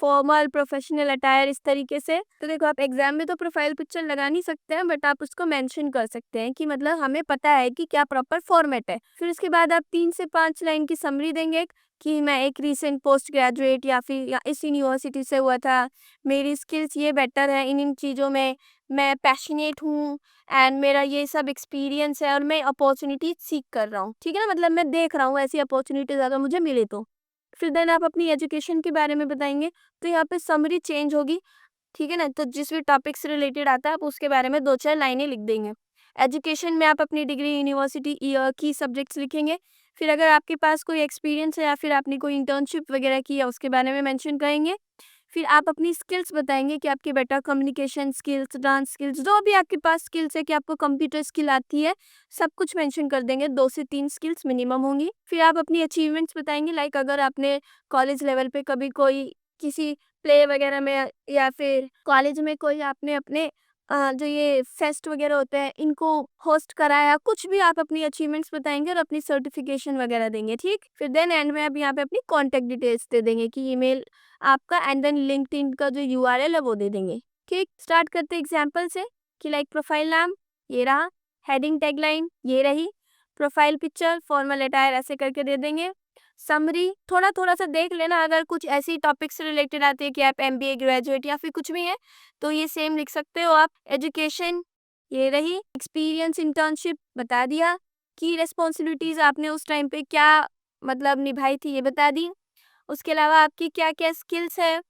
फॉर्मल प्रोफेशनल अटायर इस तरीके से। तो देखो, आप एग्जाम में तो प्रोफाइल पिक्चर लगा नहीं सकते हैं, बट आप उसको मेंशन कर सकते हैं कि मतलब हमें पता है कि क्या प्रॉपर फॉर्मेट है। फिर उसके बाद आप 3 से 5 लाइन की समरी देंगे कि मैं एक रीसेंट पोस्ट ग्रेजुएट या फिर इस यूनिवर्सिटी से हुआ था, मेरी स्किल्स ये बेटर है इन चीज़ों में, मैं पैशनेट हूँ, एंड मेरा ये सब एक्सपीरियंस है, और मैं अपॉर्चुनिटी सीख कर रहा हूँ। ठीक है ना, मतलब मैं देख रहा हूँ ऐसी अपॉर्चुनिटीज अगर मुझे मिले तो। फिर देन आप अपनी एजुकेशन के बारे में बताएंगे, तो यहाँ पे समरी चेंज होगी, ठीक है ना, तो जिस भी टॉपिक से रिलेटेड आता है आप उसके बारे में 2-4 लाइनें लिख देंगे। एजुकेशन में आप अपनी डिग्री, यूनिवर्सिटी, ईयर, की सब्जेक्ट्स लिखेंगे। फिर अगर आपके पास कोई एक्सपीरियंस है या फिर आपने कोई इंटर्नशिप वगैरह की है उसके बारे में मेंशन करेंगे। फिर आप अपनी स्किल्स बताएंगे कि आपके better communication skills, dance skills, जो भी आपके पास स्किल्स है कि आपको कंप्यूटर स्किल आती है, सब कुछ मेंशन कर देंगे। 2 से 3 स्किल्स मिनिमम होंगी। फिर आप अपनी अचीवमेंट्स बताएंगे, लाइक अगर आपने कॉलेज लेवल पे कभी कोई किसी प्ले वगैरह में या फिर कॉलेज में कोई आपने अपने जो ये फेस्ट वगैरह होते हैं इनको होस्ट कराया, कुछ भी आप अपनी अचीवमेंट्स बताएंगे और अपनी सर्टिफिकेशन वगैरह देंगे। ठीक, फिर देन एंड में आप यहाँ पे अपनी कॉन्टेक्ट डिटेल्स दे देंगे कि ईमेल आपका एंड देन लिंक्डइन का जो यूआरएल है वो दे देंगे। ठीक, स्टार्ट करते एग्जाम्पल से कि लाइक प्रोफाइल नाम ये रहा, हेडिंग टैगलाइन ये रही, प्रोफाइल पिक्चर, फॉर्मल अटायर ऐसे करके दे देंगे। समरी थोड़ा थोड़ा सा देख लेना, अगर कुछ ऐसी टॉपिक से रिलेटेड आती है कि आप एमबीए ग्रेजुएट या फिर कुछ भी है तो ये सेम लिख सकते हो आप। एजुकेशन ये रही, एक्सपीरियंस इंटर्नशिप बता दिया, की रिस्पॉन्सिबिलिटीज आपने उस टाइम पे क्या मतलब निभाई थी ये बता दी, उसके अलावा आपकी क्या क्या स्किल्स है,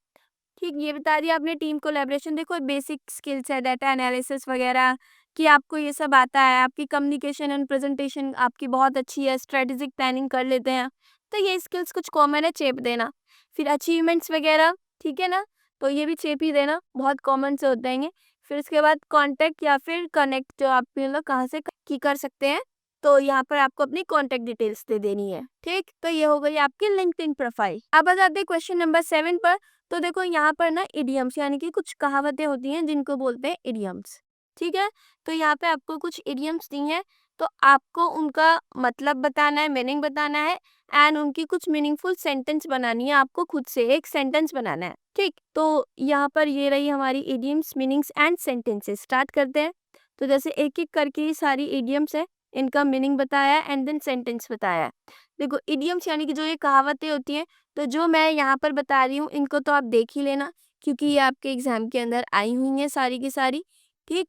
ठीक ये बता दिया आपने। टीम कोलैबोरेशन देखो बेसिक स्किल्स है, डाटा एनालिसिस वगैरह कि आपको ये सब आता है, आपकी कम्युनिकेशन एंड प्रेजेंटेशन आपकी बहुत अच्छी है, स्ट्रेटेजिक प्लानिंग कर लेते हैं, तो ये स्किल्स कुछ कॉमन है, चेप देना। फिर अचीवमेंट्स वगैरह, ठीक है ना, तो ये भी चेप ही देना, बहुत कॉमन से होते हैं। फिर उसके बाद कॉन्टैक्ट या फिर कनेक्ट जो आप मतलब कहाँ से की कर सकते हैं, तो यहाँ पर आपको अपनी कॉन्टैक्ट डिटेल्स दे देनी है। ठीक, तो ये हो गई आपकी लिंक्डइन प्रोफाइल। अब आ जाते हैं क्वेश्चन नंबर 7 पर। तो देखो यहाँ पर ना इडियम्स यानी कि कुछ कहावतें होती हैं जिनको बोलते हैं इडियम्स। ठीक है, तो यहाँ पे आपको कुछ इडियम्स दी हैं, तो आपको उनका मतलब बताना है, मीनिंग बताना है एंड उनकी कुछ मीनिंगफुल सेंटेंस बनानी है, आपको खुद से एक सेंटेंस बनाना है। ठीक, तो यहाँ पर ये रही हमारी idioms, meanings and sentences. Start करते हैं। तो जैसे एक एक करके ही सारी इडियम्स है, इनका मीनिंग बताया एंड देन सेंटेंस बताया है। देखो इडियम्स यानी कि जो ये कहावतें होती हैं, तो जो मैं यहाँ पर बता रही हूँ इनको तो आप देख ही लेना, क्योंकि ये आपके एग्जाम के अंदर आई हुई हैं सारी की सारी। ठीक,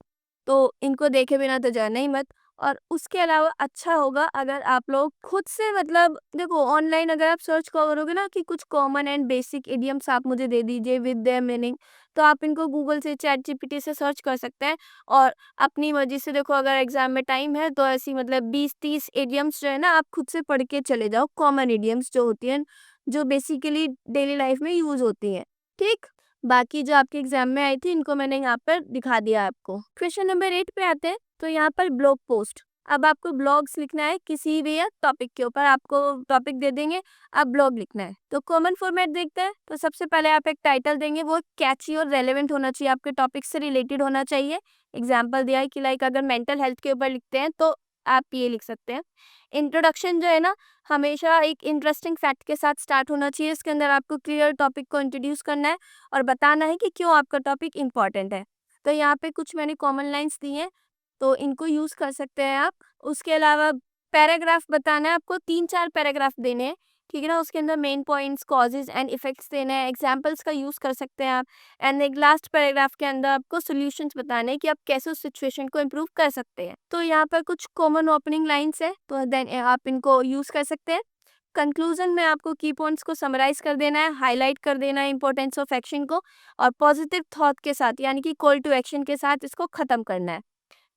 तो इनको देखे बिना तो जाना ही मत। और उसके अलावा अच्छा होगा अगर आप लोग खुद से मतलब देखो ऑनलाइन अगर आप सर्च करोगे ना कि कुछ कॉमन एंड बेसिक इडियम्स आप मुझे दे दीजिए विद देयर मीनिंग, तो आप इनको गूगल से, चैट जीपीटी से सर्च कर सकते हैं। और अपनी मर्जी से देखो अगर एग्जाम में टाइम है तो ऐसी मतलब 20-30 इडियम्स जो है ना आप खुद से पढ़ के चले जाओ, कॉमन इडियम्स जो होती हैं, जो बेसिकली डेली लाइफ में यूज होती हैं। ठीक, बाकी जो आपके एग्जाम में आई थी इनको मैंने यहाँ पर दिखा दिया आपको। क्वेश्चन नंबर 8 पे आते हैं। तो यहाँ पर ब्लॉग पोस्ट, अब आपको ब्लॉग्स लिखना है किसी भी या टॉपिक के ऊपर, आपको टॉपिक दे देंगे, अब ब्लॉग लिखना है। तो कॉमन फॉर्मेट देखते हैं। तो सबसे पहले आप एक टाइटल देंगे, वो कैची और रेलेवेंट होना चाहिए, आपके टॉपिक से रिलेटेड होना चाहिए। एग्जाम्पल दिया है कि लाइक अगर मेंटल हेल्थ के ऊपर लिखते हैं तो आप ये लिख सकते हैं। इंट्रोडक्शन जो है ना हमेशा एक इंटरेस्टिंग फैक्ट के साथ स्टार्ट होना चाहिए, इसके अंदर आपको क्लियर टॉपिक को इंट्रोड्यूस करना है और बताना है कि क्यों आपका टॉपिक इम्पॉर्टेंट है। तो यहाँ पे कुछ मैंने कॉमन लाइंस दी हैं, तो इनको यूज़ कर सकते हैं आप। उसके अलावा पैराग्राफ बताना है आपको, 3-4 पैराग्राफ देने हैं, ठीक है ना, उसके अंदर main points, causes and effects देने हैं, एग्जाम्पल्स का यूज़ कर सकते हैं आप। एंड एक लास्ट पैराग्राफ के अंदर आपको सॉल्यूशंस बताने हैं कि आप कैसे उस सिचुएशन को इम्प्रूव कर सकते हैं। तो यहाँ पर कुछ कॉमन ओपनिंग लाइन्स है, तो देन आप इनको यूज़ कर सकते हैं। कंक्लूजन में आपको की पॉइंट्स को समराइज कर देना है, हाईलाइट कर देना है इंपॉर्टेंस ऑफ एक्शन को, और पॉजिटिव थॉट के साथ यानी कि कॉल टू एक्शन के साथ इसको खत्म करना है।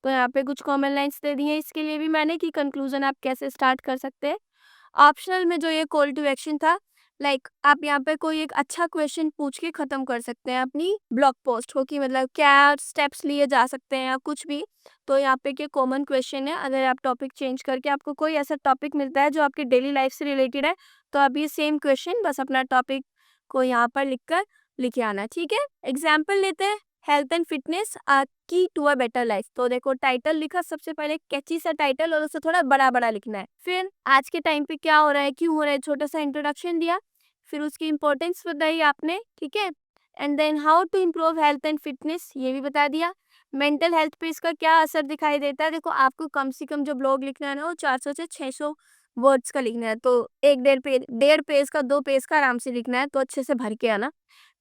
तो यहाँ पे कुछ कॉमन लाइंस दे दी हैं इसके लिए भी मैंने कि कंक्लूजन आप कैसे स्टार्ट कर सकते हैं। ऑप्शनल में जो ये कॉल टू एक्शन था, लाइक आप यहाँ पे कोई एक अच्छा क्वेश्चन पूछ के खत्म कर सकते हैं अपनी ब्लॉग पोस्ट को, कि मतलब क्या स्टेप्स लिए जा सकते हैं या कुछ भी। तो यहाँ पे के कॉमन क्वेश्चन है, अगर आप टॉपिक चेंज करके आपको कोई ऐसा टॉपिक मिलता है जो आपकी डेली लाइफ से रिलेटेड है, तो आप ये सेम क्वेश्चन बस अपना टॉपिक को यहाँ पर लिखकर लिखे आना। ठीक है, एग्जाम्पल लेते हैं, हेल्थ एंड फिटनेस की टू अ बेटर लाइफ। तो देखो टाइटल लिखा, सबसे पहले कैची सा टाइटल और उसे थोड़ा बड़ा बड़ा लिखना है। फिर आज के टाइम पे क्या हो रहा है, क्यों हो रहा है, छोटा सा इंट्रोडक्शन दिया, फिर उसकी इंपॉर्टेंस बताई आपने, ठीक है। And then how to improve health and fitness ये भी बता दिया। मेंटल हेल्थ पे इसका क्या असर दिखाई देता है, देखो आपको कम से कम जो ब्लॉग लिखना है ना वो 400 से 600 वर्ड्स का लिखना है, तो 1-1.5 पेज का 2 पेज का आराम से लिखना है, तो अच्छे से भर के आना।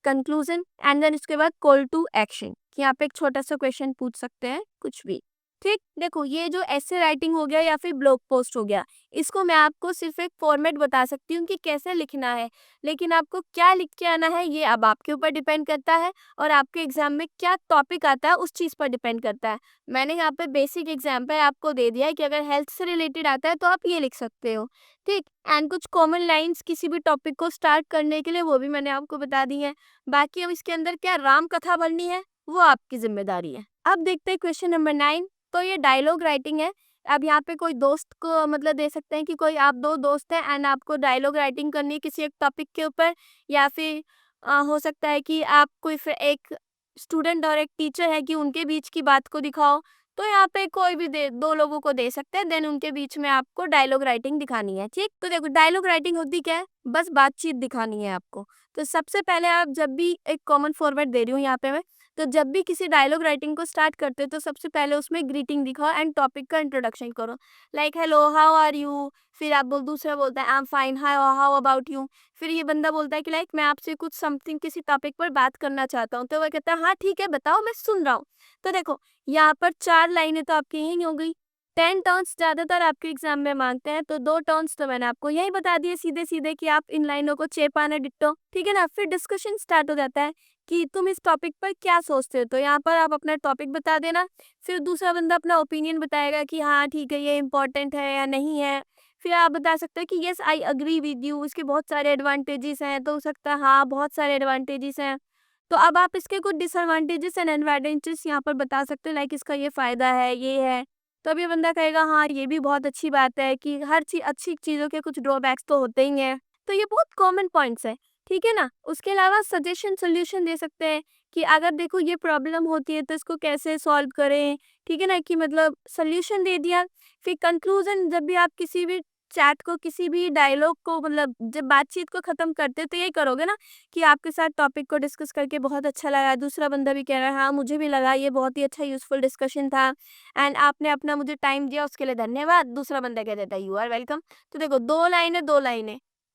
कंक्लूजन एंड देन इसके बाद कॉल टू एक्शन, कि यहाँ पे एक छोटा सा क्वेश्चन पूछ सकते हैं कुछ भी। ठीक, देखो ये जो ऐसे राइटिंग हो गया या फिर ब्लॉग पोस्ट हो गया, इसको मैं आपको सिर्फ एक फॉर्मेट बता सकती हूँ कि कैसे लिखना है, लेकिन आपको क्या लिख के आना है ये अब आपके ऊपर डिपेंड करता है और आपके एग्जाम में क्या टॉपिक आता है उस चीज़ पर डिपेंड करता है। मैंने यहाँ पे बेसिक एग्जाम्पल आपको दे दिया है कि अगर हेल्थ से रिलेटेड आता है तो आप ये लिख सकते हो। ठीक, एंड कुछ कॉमन लाइन्स किसी भी टॉपिक को स्टार्ट करने के लिए वो भी मैंने आपको बता दी है। बाकी अब इसके अंदर क्या राम कथा बननी है वो आपकी जिम्मेदारी है। अब देखते हैं क्वेश्चन नंबर 9। तो ये डायलॉग राइटिंग है। अब यहाँ पे कोई दोस्त को मतलब दे सकते हैं कि कोई आप 2 दोस्त हैं एंड आपको डायलॉग राइटिंग करनी है किसी एक टॉपिक के ऊपर, या फिर हो सकता है कि आप कोई फिर एक स्टूडेंट और एक टीचर है कि उनके बीच की बात को दिखाओ। तो यहाँ पे कोई भी 2 लोगों को दे सकते हैं, देन उनके बीच में आपको डायलॉग राइटिंग दिखानी है। ठीक, तो देखो डायलॉग राइटिंग होती क्या है, बस बातचीत दिखानी है आपको। तो सबसे पहले आप जब भी एक कॉमन फॉर्मेट दे रही हूँ यहाँ पे मैं, तो जब भी किसी डायलॉग राइटिंग को स्टार्ट करते हो तो सबसे पहले उसमें ग्रीटिंग दिखाओ एंड टॉपिक का इंट्रोडक्शन करो, like hello how are you. फिर आप दूसरा बोलता है I am fine, how how about you. फिर ये बंदा बोलता है कि लाइक मैं आपसे कुछ समथिंग किसी टॉपिक पर बात करना चाहता हूँ, तो वह कहता है हाँ ठीक है बताओ मैं सुन रहा हूँ। तो देखो यहाँ पर 4 लाइनें तो आपकी यही हो गई। 10 टर्न्स ज्यादातर आपके एग्जाम में मांगते हैं, तो 2 टर्न्स तो मैंने आपको यही बता दिए सीधे सीधे कि आप इन लाइनों को चेप आना डिट्टो। ठीक है ना, फिर डिस्कशन स्टार्ट हो जाता है कि तुम इस टॉपिक पर क्या सोचते हो, तो यहाँ पर आप अपना टॉपिक बता देना। फिर दूसरा बंदा अपना ओपिनियन बताएगा कि हाँ ठीक है ये इंपॉर्टेंट है या नहीं है। फिर आप बता सकते हो कि yes I agree with you, इसके बहुत सारे एडवांटेजेस हैं, तो हो सकता है हाँ बहुत सारे एडवांटेजेस हैं। तो अब आप इसके कुछ डिसएडवांटेजेस एंड एडवांटेजेस यहाँ पर बता सकते हो, लाइक इसका ये फायदा है ये है। तो अब ये बंदा कहेगा हाँ ये भी बहुत अच्छी बात है कि हर चीज अच्छी चीजों के कुछ ड्रॉबैक्स तो होते ही हैं। तो ये बहुत कॉमन पॉइंट्स है, ठीक है ना। उसके अलावा सजेशन सोल्यूशन दे सकते हैं कि अगर देखो ये प्रॉब्लम होती है तो इसको कैसे सॉल्व करें, ठीक है ना, कि मतलब सोल्यूशन दे दिया। फिर कंक्लूजन, जब भी आप किसी भी चैट को किसी भी डायलॉग को मतलब जब बातचीत को खत्म करते हो तो यही करोगे ना कि आपके साथ टॉपिक को डिस्कस करके बहुत अच्छा लगा, दूसरा बंदा भी कह रहा है हाँ मुझे भी लगा ये बहुत ही अच्छा यूजफुल डिस्कशन था एंड आपने अपना मुझे टाइम दिया उसके लिए धन्यवाद। दूसरा बंदा कह देता है यू आर वेलकम। तो देखो 2 लाइनें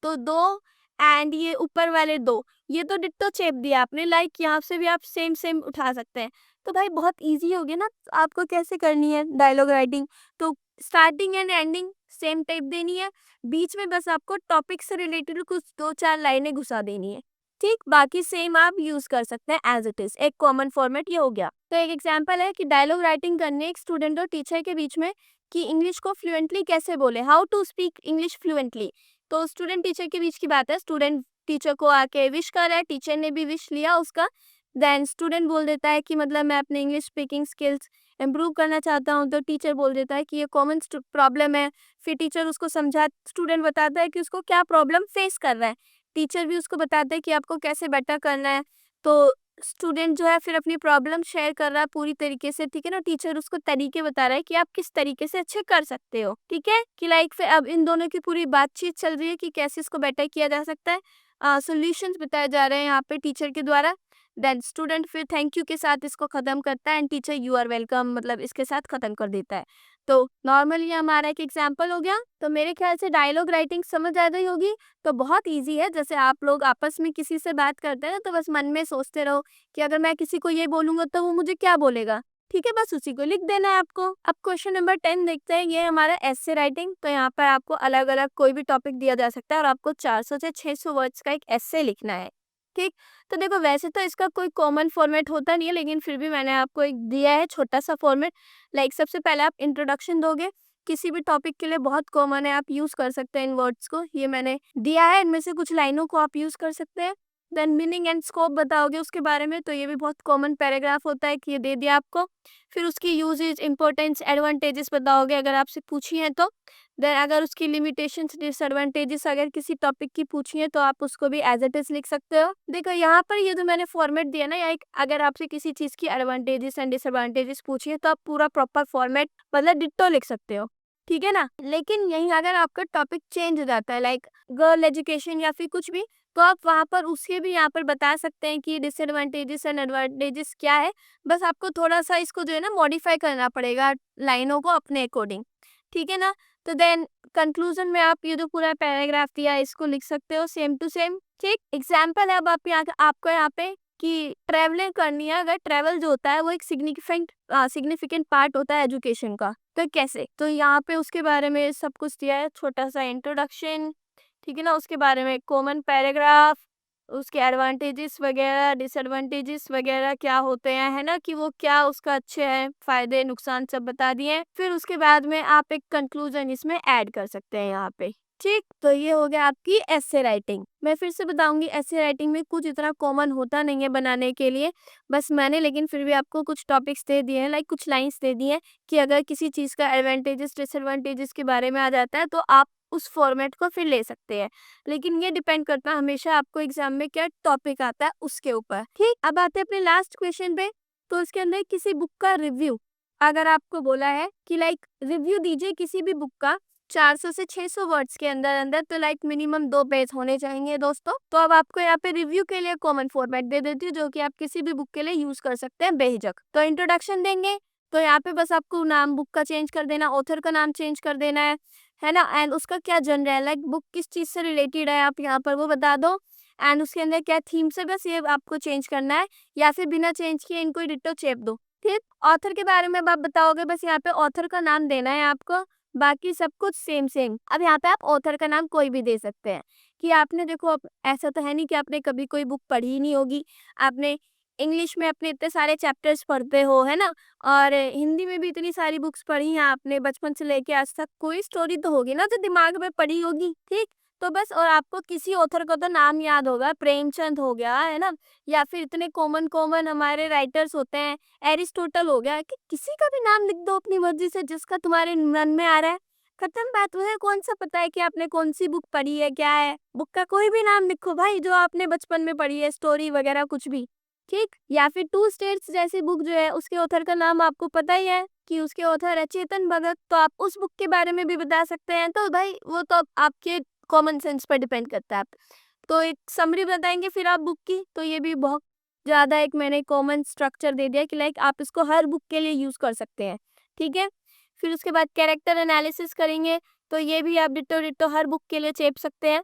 तो 2 एंड ये ऊपर वाले 2, ये तो डिट्टो चेप दिया आपने, लाइक यहाँ से भी आप सेम सेम उठा सकते हैं। तो भाई बहुत इजी हो गया ना, आपको कैसे करनी है डायलॉग राइटिंग। तो starting and ending same type देनी है, बीच में बस आपको टॉपिक से रिलेटेड कुछ 2-4 लाइनें घुसा देनी है। ठीक, बाकी सेम आप यूज कर सकते हैं एज इट इज, एक कॉमन फॉर्मेट ये हो गया। तो एक एग्जांपल है कि डायलॉग राइटिंग करने एक स्टूडेंट और टीचर के बीच में कि इंग्लिश को फ्लुएंटली कैसे बोले, how to speak English fluently. तो स्टूडेंट टीचर के बीच की बात है, स्टूडेंट टीचर को आके विश कर रहा है, टीचर ने भी विश लिया उसका। देन स्टूडेंट बोल देता है कि मतलब मैं अपने इंग्लिश स्पीकिंग स्किल्स इम्प्रूव करना चाहता हूँ, तो टीचर बोल देता है कि ये कॉमन प्रॉब्लम है। फिर टीचर उसको समझा, स्टूडेंट बताता है कि उसको क्या प्रॉब्लम फेस कर रहा है, टीचर भी उसको बताता है कि आपको कैसे बेटर करना है। तो स्टूडेंट जो है फिर अपनी प्रॉब्लम शेयर कर रहा है पूरी तरीके से, ठीक है ना। टीचर उसको तरीके बता रहा है कि आप किस तरीके से अच्छे कर सकते हो, ठीक है, कि लाइक फिर अब इन दोनों की पूरी बातचीत चल रही है कि कैसे इसको बेटर किया जा सकता है। सॉल्यूशंस बताए जा रहे हैं यहाँ पे टीचर के द्वारा। देन स्टूडेंट फिर थैंक यू के साथ इसको खत्म करता है and teacher you are welcome मतलब इसके साथ खत्म कर देता है। तो नॉर्मली हमारा एक एग्जाम्पल हो गया। तो मेरे ख्याल से डायलॉग राइटिंग समझ आ गई होगी। तो बहुत इजी है, जैसे आप लोग आपस में किसी से बात करते हैं ना तो बस मन में सोचते रहो कि अगर मैं किसी को ये बोलूंगा तो वो मुझे क्या बोलेगा, ठीक है, बस उसी को लिख देना है आपको। अब क्वेश्चन नंबर 10 देखते हैं, ये हमारा एसे राइटिंग। तो यहाँ पर आपको अलग अलग कोई भी टॉपिक दिया जा सकता है और आपको 400 से 600 वर्ड्स का एक एसे लिखना है, ठीक। तो देखो वैसे तो इसका कोई कॉमन फॉर्मेट होता नहीं है, लेकिन फिर भी मैंने आपको एक दिया है छोटा सा फॉर्मेट। लाइक सबसे पहले आप इंट्रोडक्शन दोगे किसी भी टॉपिक के लिए, बहुत कॉमन है, आप यूज कर सकते हैं इन वर्ड्स को, ये मैंने दिया है, इनमें से कुछ लाइनों को आप यूज कर सकते हैं। देन मीनिंग एंड स्कोप बताओगे उसके बारे में, तो ये भी बहुत कॉमन पैराग्राफ होता है कि ये दे दिया आपको। फिर उसकी यूजेज इंपॉर्टेंस एडवांटेजेस बताओगे अगर आपसे पूछी है तो। देन अगर उसकी लिमिटेशंस डिसएडवांटेजेस अगर किसी टॉपिक की पूछी है तो आप उसको भी एज इट इज लिख सकते हो। देखो यहाँ पर ये जो मैंने फॉर्मेट दिया ना, या एक अगर आपसे किसी चीज की एडवांटेजेस एंड डिसएडवांटेजेस पूछी है तो आप पूरा प्रॉपर फॉर्मेट मतलब डिट्टो लिख सकते हो, ठीक है ना। लेकिन यहीं अगर आपका टॉपिक चेंज हो जाता है लाइक गर्ल एजुकेशन या फिर कुछ भी, तो आप वहाँ पर उसके भी यहाँ पर बता सकते हैं कि डिसएडवांटेजेस एंड एडवांटेजेस क्या है। बस आपको थोड़ा सा इसको जो है ना मॉडिफाई करना पड़ेगा लाइनों को अपने अकॉर्डिंग, ठीक है ना। तो देन कंक्लूजन में आप ये जो पूरा पैराग्राफ दिया है इसको लिख सकते हो सेम टू सेम, ठीक। एग्जाम्पल है अब आप यहाँ आपको यहाँ पे कि ट्रैवलिंग करनी है, अगर ट्रैवल जो होता है वो एक सिग्निफिकेंट पार्ट होता है एजुकेशन का, तो कैसे, तो यहाँ पे उसके बारे में सब कुछ दिया है, छोटा सा इंट्रोडक्शन, ठीक है ना, उसके बारे में कॉमन पैराग्राफ, उसके एडवांटेजेस वगैरह, डिसएडवांटेजेस वगैरह क्या होते हैं, है ना, कि वो क्या उसका अच्छे है, फायदे नुकसान सब बता दिए हैं। फिर उसके बाद में आप एक कंक्लूजन इसमें ऐड कर सकते हैं यहाँ पे। ठीक, तो ये हो गया आपकी एसे राइटिंग। मैं फिर से बताऊंगी, एसे राइटिंग में कुछ इतना कॉमन होता नहीं है बनाने के लिए, बस मैंने लेकिन फिर भी आपको कुछ टॉपिक्स दे दिए हैं, लाइक कुछ लाइंस दे दी हैं कि अगर किसी चीज़ का एडवांटेजेस डिसएडवांटेजेस के बारे में आ जाता है तो आप उस फॉर्मेट को फिर ले सकते हैं, लेकिन ये डिपेंड करता है हमेशा आपको एग्जाम में क्या टॉपिक आता है उसके ऊपर। ठीक, अब आते हैं अपने लास्ट क्वेश्चन पे। तो इसके अंदर किसी बुक का रिव्यू, अगर आपको बोला है कि लाइक रिव्यू दीजिए किसी भी बुक का 400 से 600 वर्ड्स के अंदर अंदर, तो लाइक मिनिमम 2 पेज होने चाहिए दोस्तों। तो अब आपको यहाँ पे रिव्यू के लिए कॉमन फॉर्मेट दे देती हूँ, जो कि आप किसी भी बुक के लिए यूज कर सकते हैं बेहिचक। तो इंट्रोडक्शन देंगे, तो यहाँ पे बस आपको नाम बुक का चेंज कर देना, ऑथर का नाम चेंज कर देना है ना, एंड उसका क्या जनरल है, लाइक बुक किस चीज से रिलेटेड है आप यहाँ पर वो बता दो, एंड उसके अंदर क्या थीम से, बस ये आपको चेंज करना है, या फिर बिना चेंज किए इनको डिट्टो चेप दो। ठीक, ऑथर के बारे में अब आप बताओगे, बस यहाँ पे ऑथर का नाम देना है आपको, बाकी सब कुछ सेम सेम। अब यहाँ पे आप ऑथर का नाम कोई भी दे सकते हैं, कि आपने देखो, अब ऐसा तो है नहीं कि आपने कभी कोई बुक पढ़ी ही नहीं होगी, आपने इंग्लिश में अपने इतने सारे चैप्टर्स पढ़ते हो, है ना, और हिंदी में भी इतनी सारी बुक्स पढ़ी हैं आपने बचपन से लेके आज तक, कोई स्टोरी तो होगी ना जो दिमाग में पढ़ी होगी। ठीक, तो बस, और आपको किसी ऑथर का तो नाम याद होगा, प्रेमचंद हो गया, है ना, या फिर इतने कॉमन कॉमन हमारे राइटर्स होते हैं, एरिस्टोटल हो गया, कि किसी का भी नाम लिख दो अपनी मर्जी से जिसका तुम्हारे मन में आ रहा है, खत्म बात। वो है, कौन सा पता है कि आपने कौन सी बुक पढ़ी है, क्या है, बुक का कोई भी नाम लिखो भाई जो आपने बचपन में पढ़ी है, स्टोरी वगैरह कुछ भी। ठीक, या फिर टू स्टेट्स जैसी बुक जो है उसके ऑथर का नाम आपको पता ही है कि उसके ऑथर है चेतन भगत, तो आप उस बुक के बारे में भी बता सकते हैं। तो भाई वो तो आपके कॉमन सेंस पर डिपेंड करता है। तो एक समरी बताएंगे फिर आप बुक की, तो ये भी बहुत ज़्यादा एक मैंने कॉमन स्ट्रक्चर दे दिया कि लाइक आप इसको हर बुक के लिए यूज़ कर सकते हैं। ठीक है, फिर उसके बाद कैरेक्टर एनालिसिस करेंगे, तो ये भी आप डिट्टो डिट्टो हर बुक के लिए चेप सकते हैं।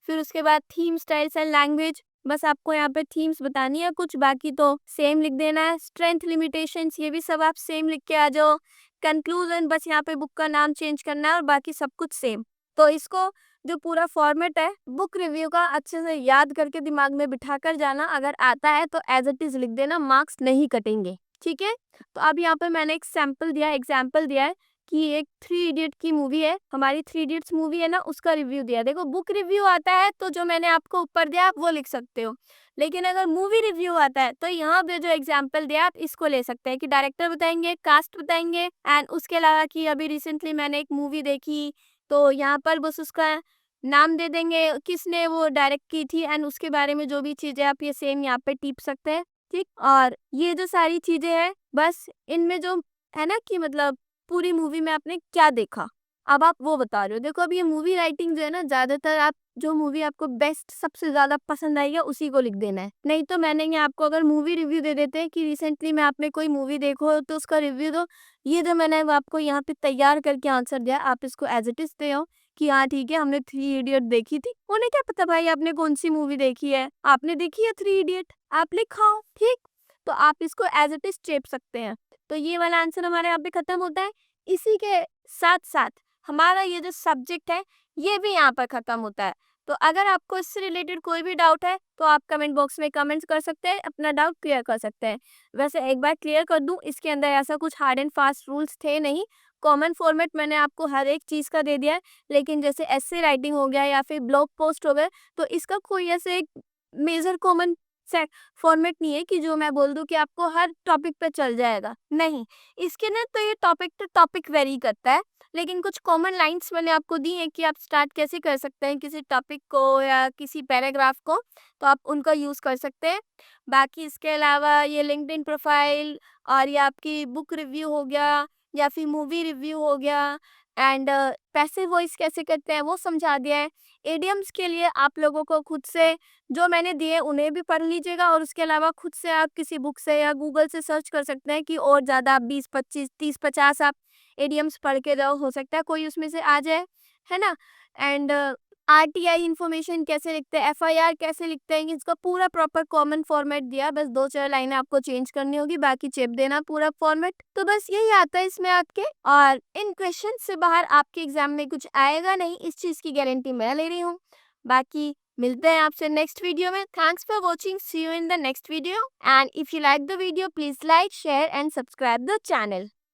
फिर उसके बाद थीम, स्टाइल्स एंड लैंग्वेज, बस आपको यहाँ पे थीम्स बतानी है कुछ, बाकी तो सेम लिख देना है। स्ट्रेंथ, लिमिटेशंस, ये भी सब आप सेम लिख के आ जाओ। कंक्लूजन, बस यहाँ पे बुक का नाम चेंज करना है और बाकी सब कुछ सेम। तो इसको जो पूरा फॉर्मेट है बुक रिव्यू का अच्छे से याद करके दिमाग में बिठा कर जाना, अगर आता है तो एज इट इज लिख देना, मार्क्स नहीं कटेंगे। ठीक है, तो अब यहाँ पे मैंने एक एग्जाम्पल दिया है कि एक 3 इडियट की मूवी है, हमारी 3 इडियट्स मूवी है ना, उसका रिव्यू दिया। देखो, बुक रिव्यू आता है तो जो मैंने आपको ऊपर दिया आप वो लिख सकते हो, लेकिन अगर मूवी रिव्यू आता है तो यहाँ पे जो एग्जाम्पल दिया आप इसको ले सकते हैं, कि डायरेक्टर बताएंगे, कास्ट बताएंगे, एंड उसके अलावा कि अभी रिसेंटली मैंने एक मूवी देखी, तो यहाँ पर बस उसका नाम दे देंगे, किसने वो डायरेक्ट की थी, एंड उसके बारे में जो भी चीजें आप ये सेम यहाँ पे टिप सकते हैं। ठीक, और ये जो सारी चीजें हैं, बस इनमें जो है ना कि मतलब पूरी मूवी में आपने क्या देखा, अब आप वो बता रहे हो। देखो, अब ये मूवी राइटिंग जो है ना, ज्यादातर आप जो मूवी आपको बेस्ट सबसे ज्यादा पसंद आई है उसी को लिख देना है, नहीं तो मैंने ये आपको अगर मूवी रिव्यू दे देते हैं कि रिसेंटली में आपने कोई मूवी देखो तो उसका रिव्यू दो, ये जो मैंने वो आपको यहाँ पे तैयार करके आंसर दिया, आप इसको एज इट इज दे कि हाँ ठीक है हमने 3 इडियट देखी थी। उन्हें क्या पता भाई आपने कौन सी मूवी देखी है, आपने देखी है 3 इडियट, आप लिखाओ। ठीक, तो आप इसको एज इट इज चेप सकते हैं। तो ये वाला आंसर हमारे यहाँ पे खत्म होता है। इसी के साथ साथ हमारा ये जो सब्जेक्ट है ये भी यहाँ पर खत्म होता है। तो अगर आपको इससे रिलेटेड कोई भी डाउट है तो आप कमेंट बॉक्स में कमेंट्स कर सकते हैं, अपना डाउट क्लियर कर सकते हैं। वैसे एक बार क्लियर कर दूं, इसके अंदर ऐसा कुछ हार्ड एंड फास्ट रूल्स थे नहीं, कॉमन फॉर्मेट मैंने आपको हर एक चीज़ का दे दिया है, लेकिन जैसे एस्से राइटिंग हो गया या फिर ब्लॉग पोस्ट हो गए, तो इसका कोई ऐसे एक मेजर कॉमन फॉर्मेट नहीं है कि जो मैं बोल दूं कि आपको हर टॉपिक पे चल जाएगा, नहीं। इसके ना तो ये टॉपिक टू टॉपिक वेरी करता है, लेकिन कुछ कॉमन लाइंस मैंने आपको दी हैं कि आप स्टार्ट कैसे कर सकते हैं किसी टॉपिक को या किसी पैराग्राफ को, तो आप उनका यूज़ कर सकते हैं। बाकी इसके अलावा ये लिंक्डइन प्रोफाइल और ये आपकी बुक रिव्यू हो गया या फिर मूवी रिव्यू हो गया, एंड पैसिव वॉइस कैसे करते हैं वो समझा दिया है। इडियम्स के लिए आप लोगों को खुद से जो मैंने दिए उन्हें भी पढ़ लीजिएगा, और उसके अलावा खुद से आप किसी बुक से या गूगल से सर्च कर सकते हैं कि और ज़्यादा 20 25 30 50 आप इडियम्स पढ़ के जाओ, हो सकता है कोई उसमें से आ जाए, है ना। एंड आरटीआई इन्फॉर्मेशन कैसे लिखते हैं, एफआईआर कैसे लिखते हैं, इसका पूरा प्रॉपर कॉमन फॉर्मेट दिया, बस 2-4 लाइनें आपको चेंज करनी होगी, बाकी चिप देना पूरा फॉर्मेट। तो बस यही आता है इसमें आपके, और इन क्वेश्चन से बाहर आपके एग्जाम में कुछ आएगा नहीं, इस चीज की गारंटी मैं ले रही हूँ। बाकी मिलते हैं आपसे नेक्स्ट वीडियो में। Thanks for watching, see you in the next video, and if you like the video please like, share and subscribe the channel.